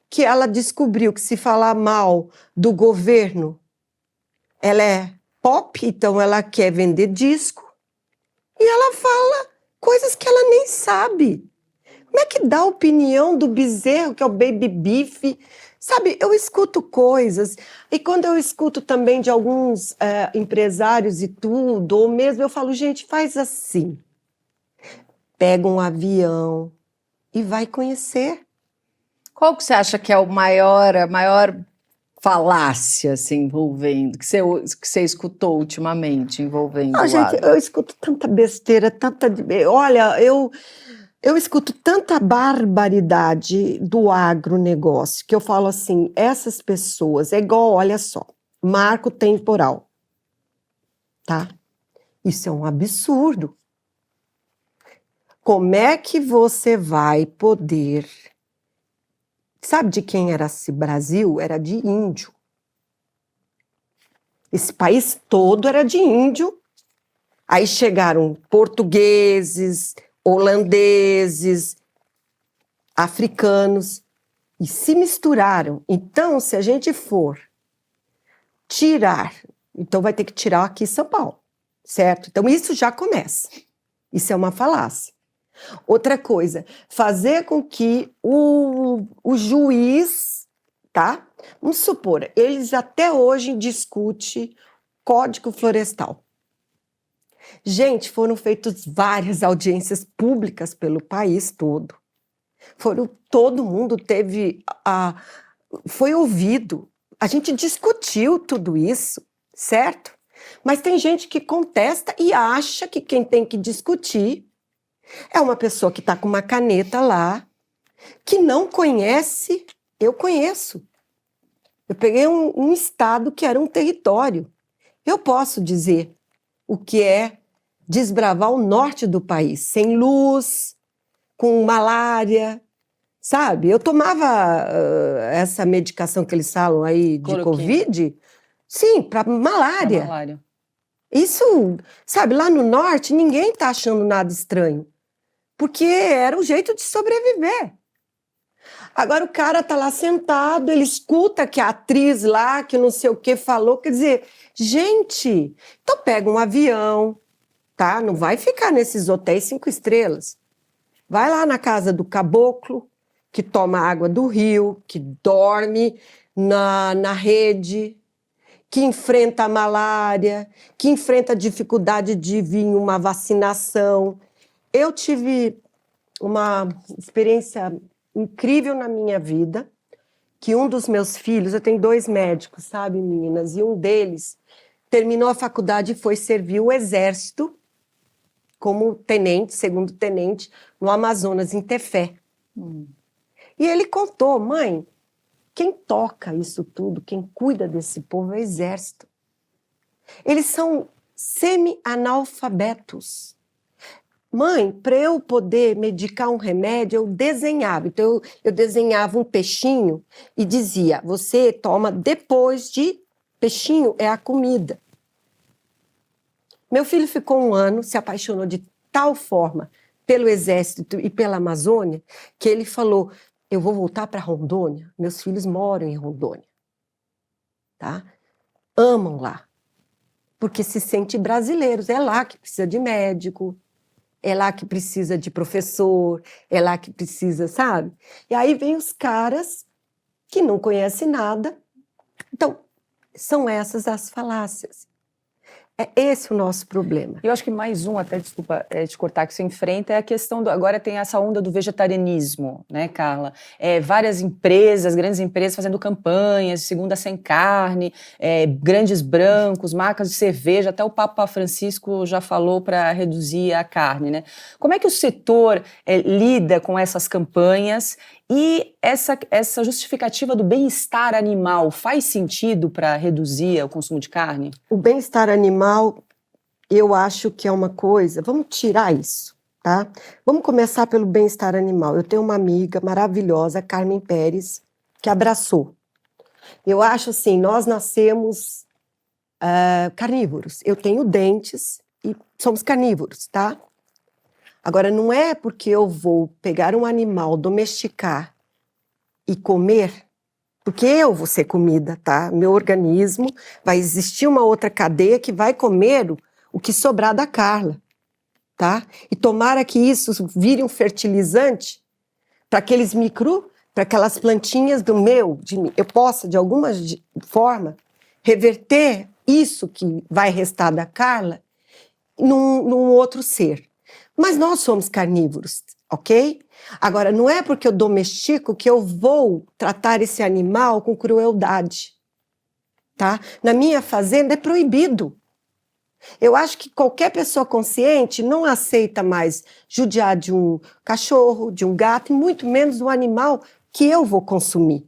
que ela descobriu que se falar mal do governo, ela é pop, então ela quer vender disco, e ela fala coisas que ela nem sabe. Como é que dá a opinião do bezerro, que é o baby beef? Sabe, eu escuto coisas, e quando eu escuto também de alguns empresários e tudo, ou mesmo eu falo, gente, faz assim. Pega um avião e vai conhecer. Qual que você acha que é a maior falácia assim, envolvendo, que você escutou ultimamente envolvendo o Gente, agro? eu escuto tanta besteira, olha, eu escuto tanta barbaridade do agronegócio, que eu falo assim, essas pessoas, é igual, olha só, marco temporal, tá? Isso é um absurdo. Como é que você vai poder... Sabe de quem era esse Brasil? Era de índio. Esse país todo era de índio. Aí chegaram portugueses, holandeses, africanos e se misturaram. Então, se a gente for tirar, então vai ter que tirar aqui São Paulo, certo? Então, isso já começa. Isso é uma falácia. Outra coisa, fazer com que o juiz, tá? Vamos supor, eles até hoje discutem Código Florestal. Gente, foram feitas várias audiências públicas pelo país todo. Todo mundo foi ouvido. A gente discutiu tudo isso, certo? Mas tem gente que contesta e acha que quem tem que discutir é uma pessoa que está com uma caneta lá, que não conhece. Eu conheço. Eu peguei um estado que era um território. Eu posso dizer o que é desbravar o norte do país, sem luz, com malária, sabe? Eu tomava essa medicação que eles falam aí de Cloroquina. Covid, sim, para malária. Da malária. Isso, sabe, lá no norte ninguém está achando nada estranho, porque era o jeito de sobreviver. Agora o cara tá lá sentado, ele escuta que a atriz lá, que não sei o que falou, quer dizer, gente, então pega um avião, tá? Não vai ficar nesses hotéis 5 estrelas. Vai lá na casa do caboclo, que toma água do rio, que dorme na rede, que enfrenta a malária, que enfrenta a dificuldade de vir uma vacinação. Eu tive uma experiência incrível na minha vida, que um dos meus filhos, eu tenho 2 médicos, sabe, meninas, e um deles terminou a faculdade e foi servir o exército como tenente, segundo tenente, no Amazonas, em Tefé. E ele contou, mãe, quem toca isso tudo, quem cuida desse povo é o exército. Eles são semi-analfabetos. Mãe, para eu poder medicar um remédio, eu desenhava. Então, eu desenhava um peixinho e dizia, você toma depois de... Peixinho é a comida. Meu filho ficou 1 ano, se apaixonou de tal forma pelo Exército e pela Amazônia, que ele falou, eu vou voltar para Rondônia, meus filhos moram em Rondônia, tá? Amam lá, porque se sentem brasileiros, é lá que precisa de médico, é lá que precisa de professor, é lá que precisa, sabe? E aí vem os caras que não conhecem nada. Então, são essas as falácias. É esse o nosso problema. Eu acho que mais um, até desculpa te cortar, que você enfrenta é a questão agora tem essa onda do vegetarianismo, né, Carla? Várias empresas, grandes empresas fazendo campanhas, segunda sem carne, grandes brancos, marcas de cerveja, até o Papa Francisco já falou para reduzir a carne, né? Como é que o setor lida com essas campanhas e essa justificativa do bem-estar animal faz sentido para reduzir o consumo de carne? O bem-estar animal, eu acho que é uma coisa... Vamos tirar isso, tá? Vamos começar pelo bem-estar animal. Eu tenho uma amiga maravilhosa, Carmen Pérez, que abraçou. Eu acho assim, nós nascemos carnívoros. Eu tenho dentes e somos carnívoros, tá? Agora, não é porque eu vou pegar um animal, domesticar e comer, porque eu vou ser comida, tá? Meu organismo, vai existir uma outra cadeia que vai comer o que sobrar da Carla, tá? E tomara que isso vire um fertilizante para aqueles para aquelas plantinhas de mim, eu possa, de alguma forma, reverter isso que vai restar da Carla num outro ser. Mas nós somos carnívoros, ok? Agora, não é porque eu domestico que eu vou tratar esse animal com crueldade, tá? Na minha fazenda é proibido. Eu acho que qualquer pessoa consciente não aceita mais judiar de um cachorro, de um gato, e muito menos do animal que eu vou consumir.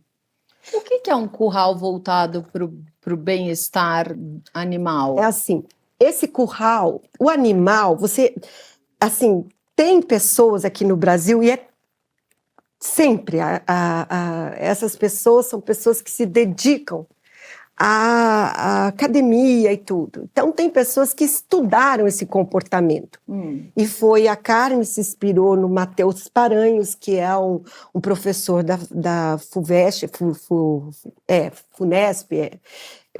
O que é um curral voltado para o bem-estar animal? É assim, esse curral, o animal, assim, tem pessoas aqui no Brasil, e sempre essas pessoas são pessoas que se dedicam à academia e tudo. Então, tem pessoas que estudaram esse comportamento. E foi a Carmen se inspirou no Matheus Paranhos, que é um professor da FUVEST, FUNESP,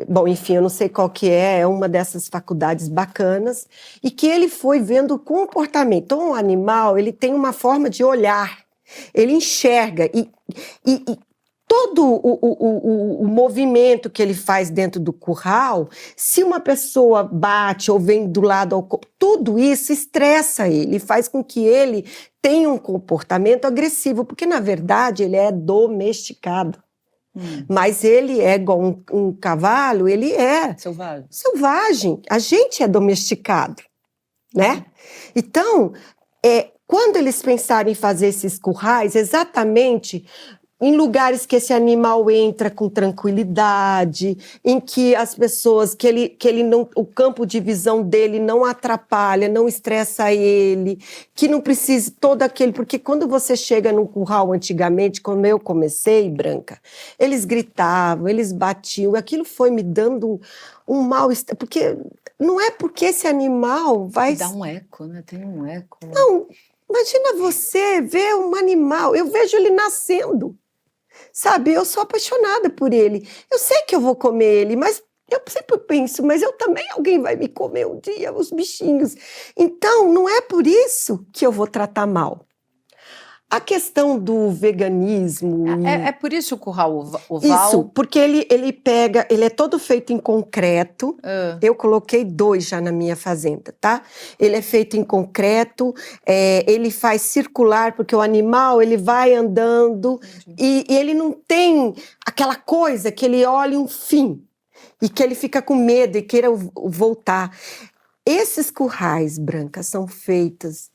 bom, enfim, eu não sei qual que é uma dessas faculdades bacanas, e que ele foi vendo o comportamento. Então, o animal, ele tem uma forma de olhar, ele enxerga, e todo o movimento que ele faz dentro do curral, se uma pessoa bate ou vem do lado, tudo isso estressa ele, faz com que ele tenha um comportamento agressivo, porque, na verdade, ele é domesticado. Mas ele é igual um cavalo, ele é selvagem. A gente é domesticado, né? Então, quando eles pensarem em fazer esses currais, exatamente em lugares que esse animal entra com tranquilidade, em que as pessoas, que ele não, o campo de visão dele não atrapalha, não estressa ele, que não precise todo aquele... Porque quando você chega num curral antigamente, quando eu comecei, Branca, eles gritavam, eles batiam, aquilo foi me dando um mal-estar, porque não é porque esse animal vai... Dá um eco, né? Tem um eco. Não, imagina você ver um animal, eu vejo ele nascendo. Sabe, eu sou apaixonada por ele. Eu sei que eu vou comer ele, mas eu sempre penso, mas eu também, alguém vai me comer um dia, os bichinhos. Então, não é por isso que eu vou tratar mal. A questão do veganismo... É por isso o curral oval? Isso, porque ele é todo feito em concreto. Eu coloquei 2 já na minha fazenda, tá? Ele é feito em concreto, ele faz circular, porque o animal, ele vai andando e ele não tem aquela coisa que ele olha um fim e que ele fica com medo e queira voltar. Esses currais, Branca, são feitos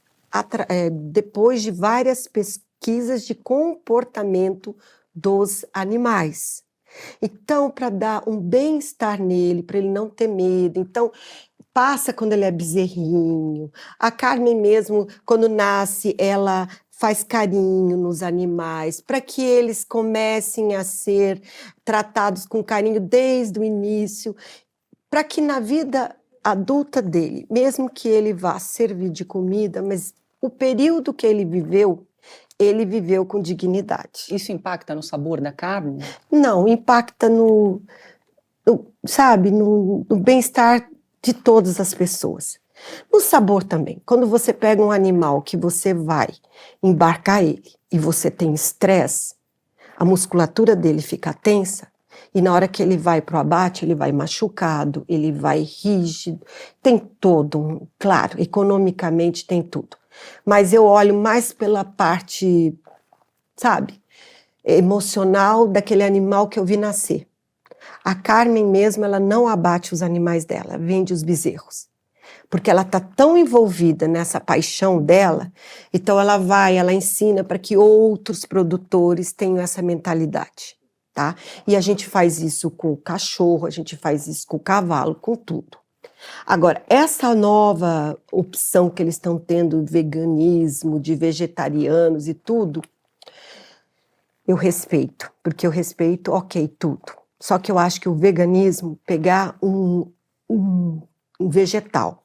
depois de várias pesquisas de comportamento dos animais. Então, para dar um bem-estar nele, para ele não ter medo. Então, passa quando ele é bezerrinho. A Carmen mesmo, quando nasce, ela faz carinho nos animais, para que eles comecem a ser tratados com carinho desde o início, para que na vida adulta dele, mesmo que ele vá servir de comida, mas o período que ele viveu com dignidade. Isso impacta no sabor da carne? Não, impacta sabe, no bem-estar de todas as pessoas. No sabor também. Quando você pega um animal que você vai embarcar ele e você tem estresse, a musculatura dele fica tensa e na hora que ele vai para o abate, ele vai machucado, ele vai rígido, tem todo, claro, economicamente tem tudo. Mas eu olho mais pela parte, sabe, emocional daquele animal que eu vi nascer. A Carmen mesmo, ela não abate os animais dela, vende os bezerros. Porque ela está tão envolvida nessa paixão dela, então ela ensina para que outros produtores tenham essa mentalidade, tá? E a gente faz isso com o cachorro, a gente faz isso com o cavalo, com tudo. Agora, essa nova opção que eles estão tendo, veganismo, de vegetarianos e tudo, eu respeito, porque eu respeito, ok, tudo. Só que eu acho que o veganismo, pegar um vegetal,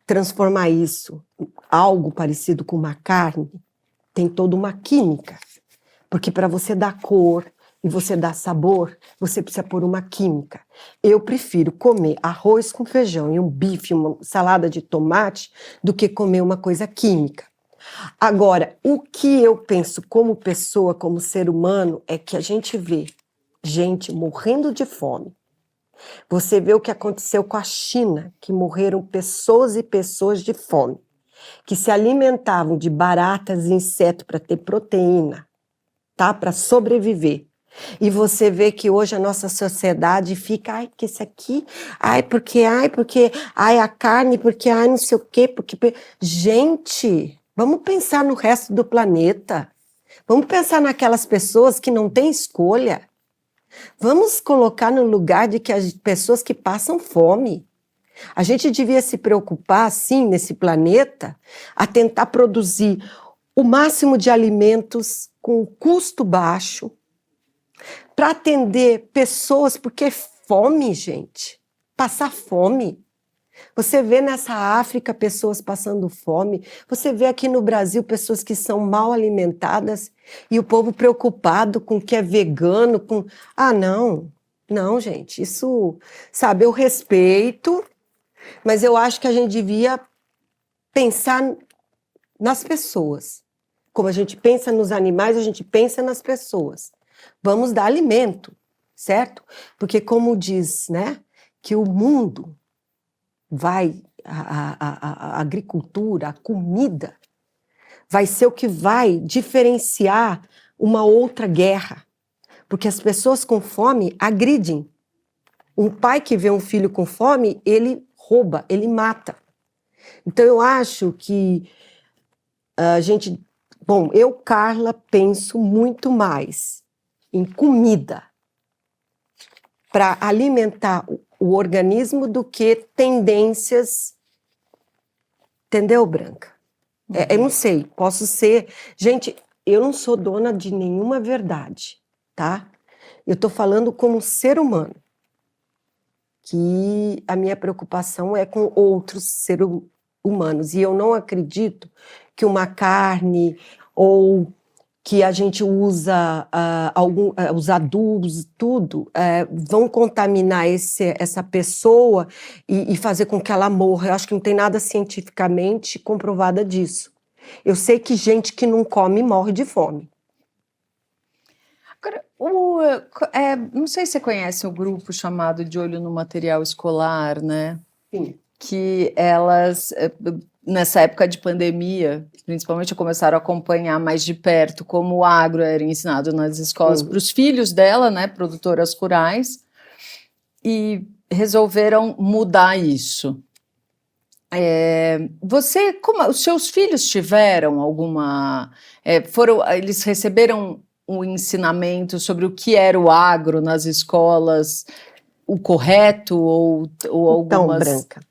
transformar isso em algo parecido com uma carne, tem toda uma química. Porque para você dar cor e você dar sabor, você precisa pôr uma química. Eu prefiro comer arroz com feijão e um bife, uma salada de tomate, do que comer uma coisa química. Agora, o que eu penso como pessoa, como ser humano, é que a gente vê gente morrendo de fome. Você vê o que aconteceu com a China, que morreram pessoas e pessoas de fome, que se alimentavam de baratas e insetos para ter proteína, tá? Para sobreviver. E você vê que hoje a nossa sociedade fica, ai, que isso aqui, porque a carne, porque, não sei o quê, porque... Gente, vamos pensar no resto do planeta. Vamos pensar naquelas pessoas que não têm escolha. Vamos colocar no lugar de que as pessoas que passam fome. A gente devia se preocupar, assim, nesse planeta, a tentar produzir o máximo de alimentos com custo baixo, para atender pessoas, porque fome, gente, passar fome. Você vê nessa África pessoas passando fome, você vê aqui no Brasil pessoas que são mal alimentadas e o povo preocupado com o que é vegano, com... não, gente, isso, sabe, eu respeito, mas eu acho que a gente devia pensar nas pessoas. Como a gente pensa nos animais, a gente pensa nas pessoas. Vamos dar alimento, certo? Porque como diz, né, que o mundo a agricultura, a comida, vai ser o que vai diferenciar uma outra guerra. Porque as pessoas com fome agridem. Um pai que vê um filho com fome, ele rouba, ele mata. Então eu acho que a gente... Bom, eu, Carla, penso muito mais em comida para alimentar o organismo do que tendências, entendeu, Branca? Eu não sei, posso ser... Gente, eu não sou dona de nenhuma verdade, tá? Eu estou falando como ser humano, que a minha preocupação é com outros seres humanos, e eu não acredito que uma carne ou que a gente usa os adubos, tudo, vão contaminar essa pessoa e fazer com que ela morra. Eu acho que não tem nada cientificamente comprovado disso. Eu sei que gente que não come morre de fome. Agora, não sei se você conhece o grupo chamado De Olho no Material Escolar, né? Sim. Que elas... nessa época de pandemia, principalmente, começaram a acompanhar mais de perto como o agro era ensinado nas escolas para os filhos dela, né, produtoras rurais, e resolveram mudar isso. Os seus filhos tiveram alguma... eles receberam um ensinamento sobre o que era o agro nas escolas, o correto ou algumas... Então, Branca,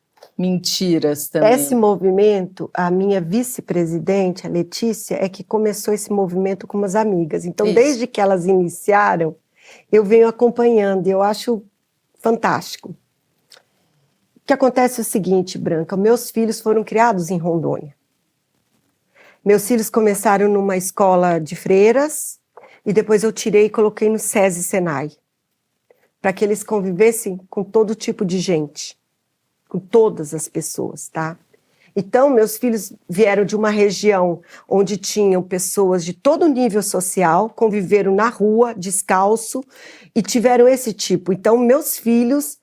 mentiras também. esse movimento, a minha vice-presidente, a Letícia, é que começou esse movimento com umas amigas. Então, Isso. Desde que elas iniciaram, eu venho acompanhando e eu acho fantástico. que acontece é o seguinte, Branca, meus filhos foram criados em Rondônia. Meus filhos começaram numa escola de freiras e depois eu tirei e coloquei no SESI Senai, para que eles convivessem com todo tipo de gente, com todas as pessoas, tá? Então, meus filhos vieram de uma região onde tinham pessoas de todo nível social, conviveram na rua, descalço, e tiveram esse tipo. Então, meus filhos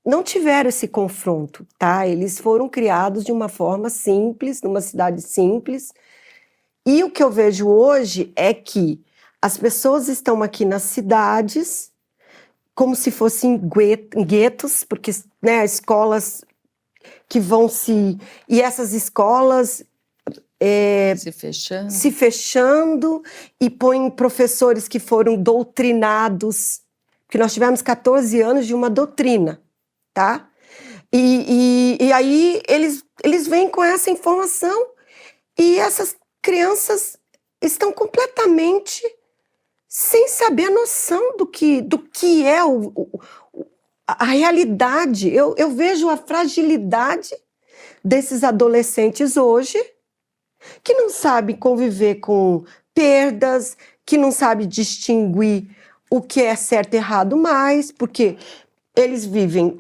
não tiveram esse confronto, tá? Eles foram criados de uma forma simples, numa cidade simples. E o que eu vejo hoje é que as pessoas estão aqui nas cidades como se fossem guetos, porque, né, escolas que vão se... E essas escolas se fechando e põem professores que foram doutrinados, porque nós tivemos 14 anos de uma doutrina, tá? E aí eles vêm com essa informação e essas crianças estão completamente sem saber a noção do que é a realidade. Eu vejo a fragilidade desses adolescentes hoje, que não sabem conviver com perdas, que não sabem distinguir o que é certo e errado mais, porque eles vivem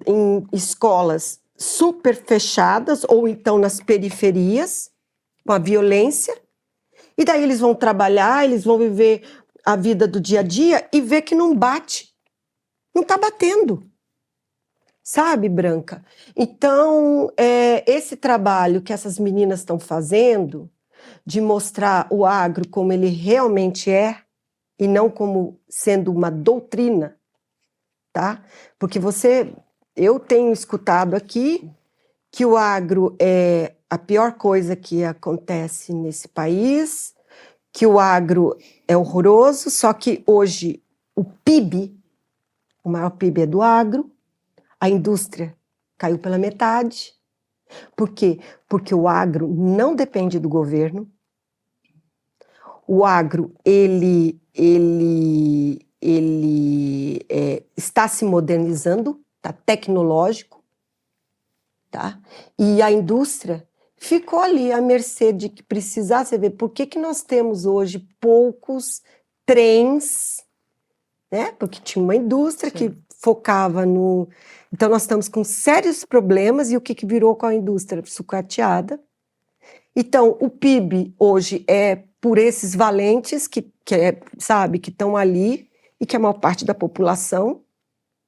em escolas super fechadas, ou então nas periferias, com a violência, e daí eles vão trabalhar, eles vão viver a vida do dia a dia e ver que não bate. Não está batendo. Sabe, Branca? Então, esse trabalho que essas meninas estão fazendo, de mostrar o agro como ele realmente é, e não como sendo uma doutrina, tá? Porque eu tenho escutado aqui que o agro é a pior coisa que acontece nesse país, que o agro é horroroso, só que hoje o PIB, o maior PIB é do agro, a indústria caiu pela metade. Por quê? Porque o agro não depende do governo. O agro, ele está se modernizando, está tecnológico, tá? E a indústria ficou ali à mercê de que precisasse. Você vê por que nós temos hoje poucos trens, né? Porque tinha uma indústria Sim. que focava no... Então nós estamos com sérios problemas, e o que virou com a indústria sucateada. Então o PIB hoje é por esses valentes que estão ali, e que a maior parte da população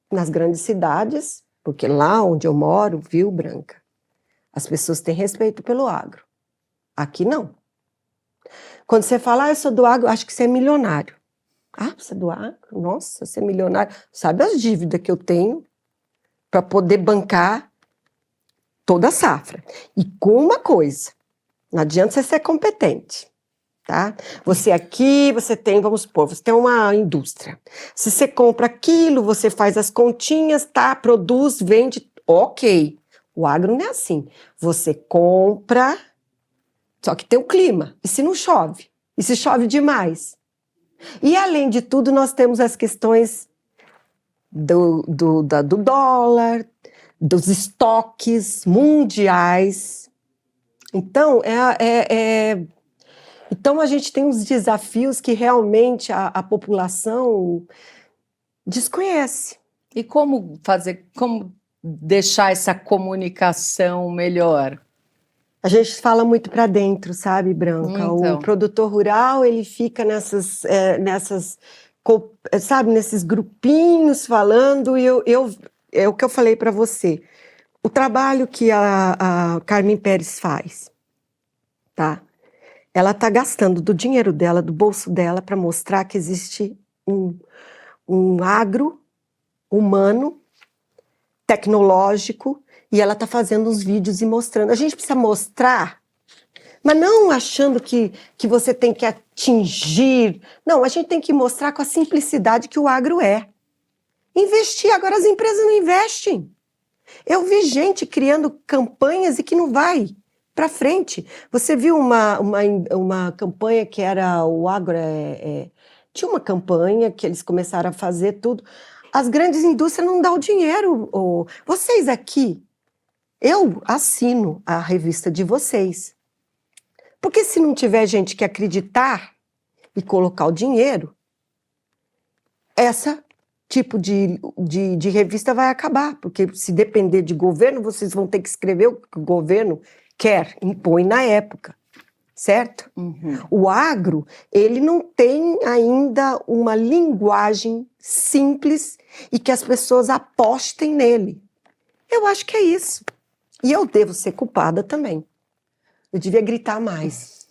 nas grandes cidades, porque lá onde eu moro, viu, Branca, as pessoas têm respeito pelo agro. Aqui não. Quando você fala, eu sou do agro, acho que você é milionário. Ah, você é do agro? Nossa, você é milionário. Sabe as dívidas que eu tenho para poder bancar toda a safra. E com uma coisa, não adianta você ser competente, tá? Você aqui, você tem, vamos supor, você tem uma indústria. Se você compra aquilo, você faz as continhas, tá? Produz, vende, ok. O agro não é assim. Você compra, só que tem o clima. E se não chove? E se chove demais? E, além de tudo, nós temos as questões do dólar, dos estoques mundiais. Então, então, a gente tem uns desafios que realmente a população desconhece. E como deixar essa comunicação melhor? A gente fala muito para dentro, sabe, Branca? Então. O produtor rural, ele fica sabe, nesses grupinhos falando, e é o que eu falei para você. O trabalho que a Carmen Pérez faz, tá? Ela está gastando do dinheiro dela, do bolso dela, para mostrar que existe um agro humano, tecnológico, e ela está fazendo uns vídeos e mostrando. A gente precisa mostrar, mas não achando que você tem que atingir. Não, a gente tem que mostrar com a simplicidade que o agro é. Investir. Agora as empresas não investem. Eu vi gente criando campanhas e que não vai para frente. Você viu uma campanha que era o agro... tinha uma campanha que eles começaram a fazer tudo. as grandes indústrias não dão o dinheiro. Vocês aqui, eu assino a revista de vocês. Porque se não tiver gente que acreditar e colocar o dinheiro, essa tipo de revista vai acabar. Porque se depender de governo, vocês vão ter que escrever o que o governo quer, impõe na época. Certo? Uhum. O agro, ele não tem ainda uma linguagem simples e que as pessoas apostem nele. Eu acho que é isso. E eu devo ser culpada também. Eu devia gritar mais.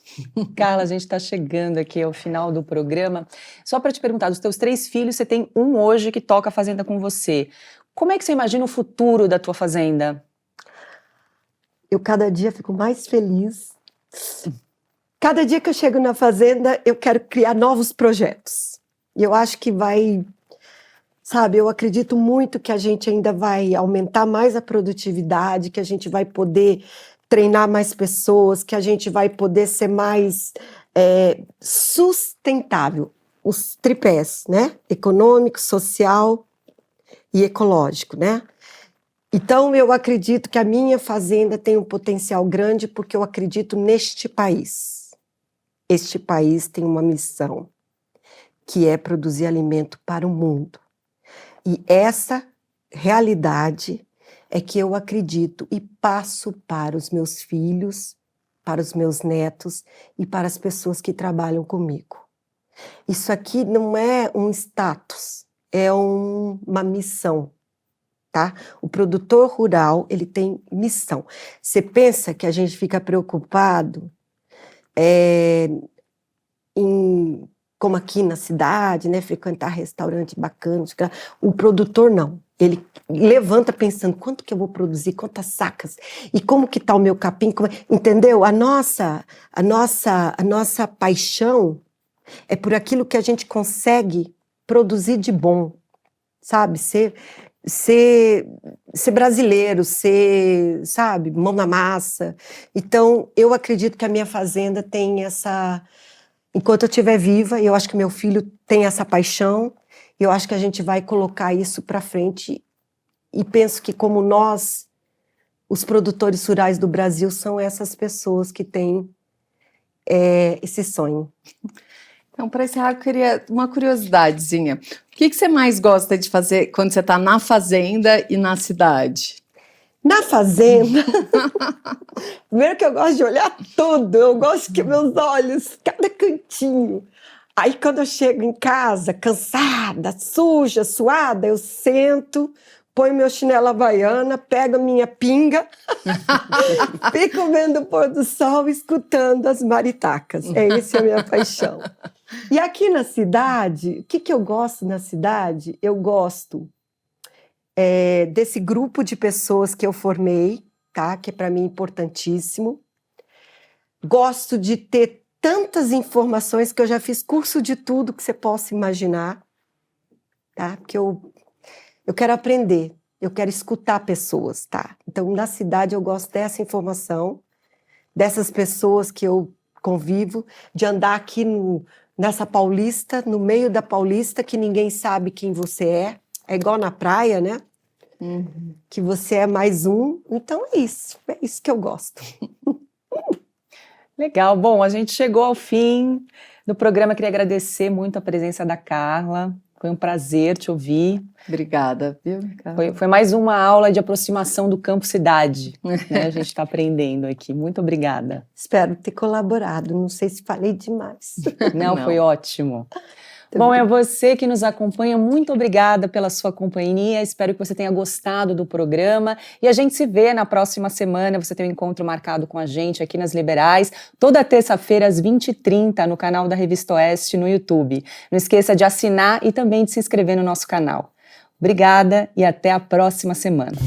Carla, a gente está chegando aqui ao final do programa. Só para te perguntar, dos teus 3 filhos, você tem um hoje que toca a fazenda com você. Como é que você imagina o futuro da tua fazenda? Eu cada dia fico mais feliz. Cada dia que eu chego na fazenda, eu quero criar novos projetos. E eu acho que vai, sabe, eu acredito muito que a gente ainda vai aumentar mais a produtividade, que a gente vai poder treinar mais pessoas, que a gente vai poder ser mais sustentável. Os tripés, né? Econômico, social e ecológico, né? Então, eu acredito que a minha fazenda tem um potencial grande porque eu acredito neste país. Este país tem uma missão, que é produzir alimento para o mundo. E essa realidade é que eu acredito e passo para os meus filhos, para os meus netos e para as pessoas que trabalham comigo. Isso aqui não é um status, é uma missão. Tá? O produtor rural, ele tem missão. Você pensa que a gente fica preocupado como aqui na cidade, né, frequentar restaurante bacana, o produtor não. Ele levanta pensando, quanto que eu vou produzir, quantas sacas, e como que tá o meu capim, entendeu? A nossa paixão é por aquilo que a gente consegue produzir de bom, sabe? Ser brasileiro, sabe, mão na massa. Então, eu acredito que a minha fazenda tem essa... Enquanto eu estiver viva, eu acho que meu filho tem essa paixão, eu acho que a gente vai colocar isso para frente e penso que como nós, os produtores rurais do Brasil, são essas pessoas que têm esse sonho. Então, para encerrar, eu queria uma curiosidadezinha. O que você mais gosta de fazer quando você está na fazenda e na cidade? Na fazenda, primeiro que eu gosto de olhar tudo, eu gosto que meus olhos, cada cantinho. Aí quando eu chego em casa, cansada, suja, suada, eu sento, ponho meu chinelo havaiana, pego a minha pinga, fico vendo o pôr do sol, escutando as maritacas. Essa é a minha paixão. E aqui na cidade, o que eu gosto na cidade? Eu gosto desse grupo de pessoas que eu formei, tá? Que para mim é importantíssimo. Gosto de ter tantas informações que eu já fiz curso de tudo que você possa imaginar, tá? Porque eu quero aprender, eu quero escutar pessoas, tá? Então, na cidade eu gosto dessa informação, dessas pessoas que eu convivo, de andar aqui nessa Paulista, no meio da Paulista, que ninguém sabe quem você é. É igual na praia, né? Uhum. Que você é mais um. Então é isso que eu gosto. Legal. Bom, a gente chegou ao fim do programa. Queria agradecer muito a presença da Carla. Foi um prazer te ouvir. Obrigada, viu, Carla? Foi mais uma aula de aproximação do campo-cidade, né? A gente está aprendendo aqui. Muito obrigada. Espero ter colaborado. Não sei se falei demais. Não, foi ótimo. Bom, é você que nos acompanha, muito obrigada pela sua companhia, espero que você tenha gostado do programa e a gente se vê na próxima semana, você tem um encontro marcado com a gente aqui nas Liberais, toda terça-feira às 20h30 no canal da Revista Oeste no YouTube. Não esqueça de assinar e também de se inscrever no nosso canal. Obrigada e até a próxima semana.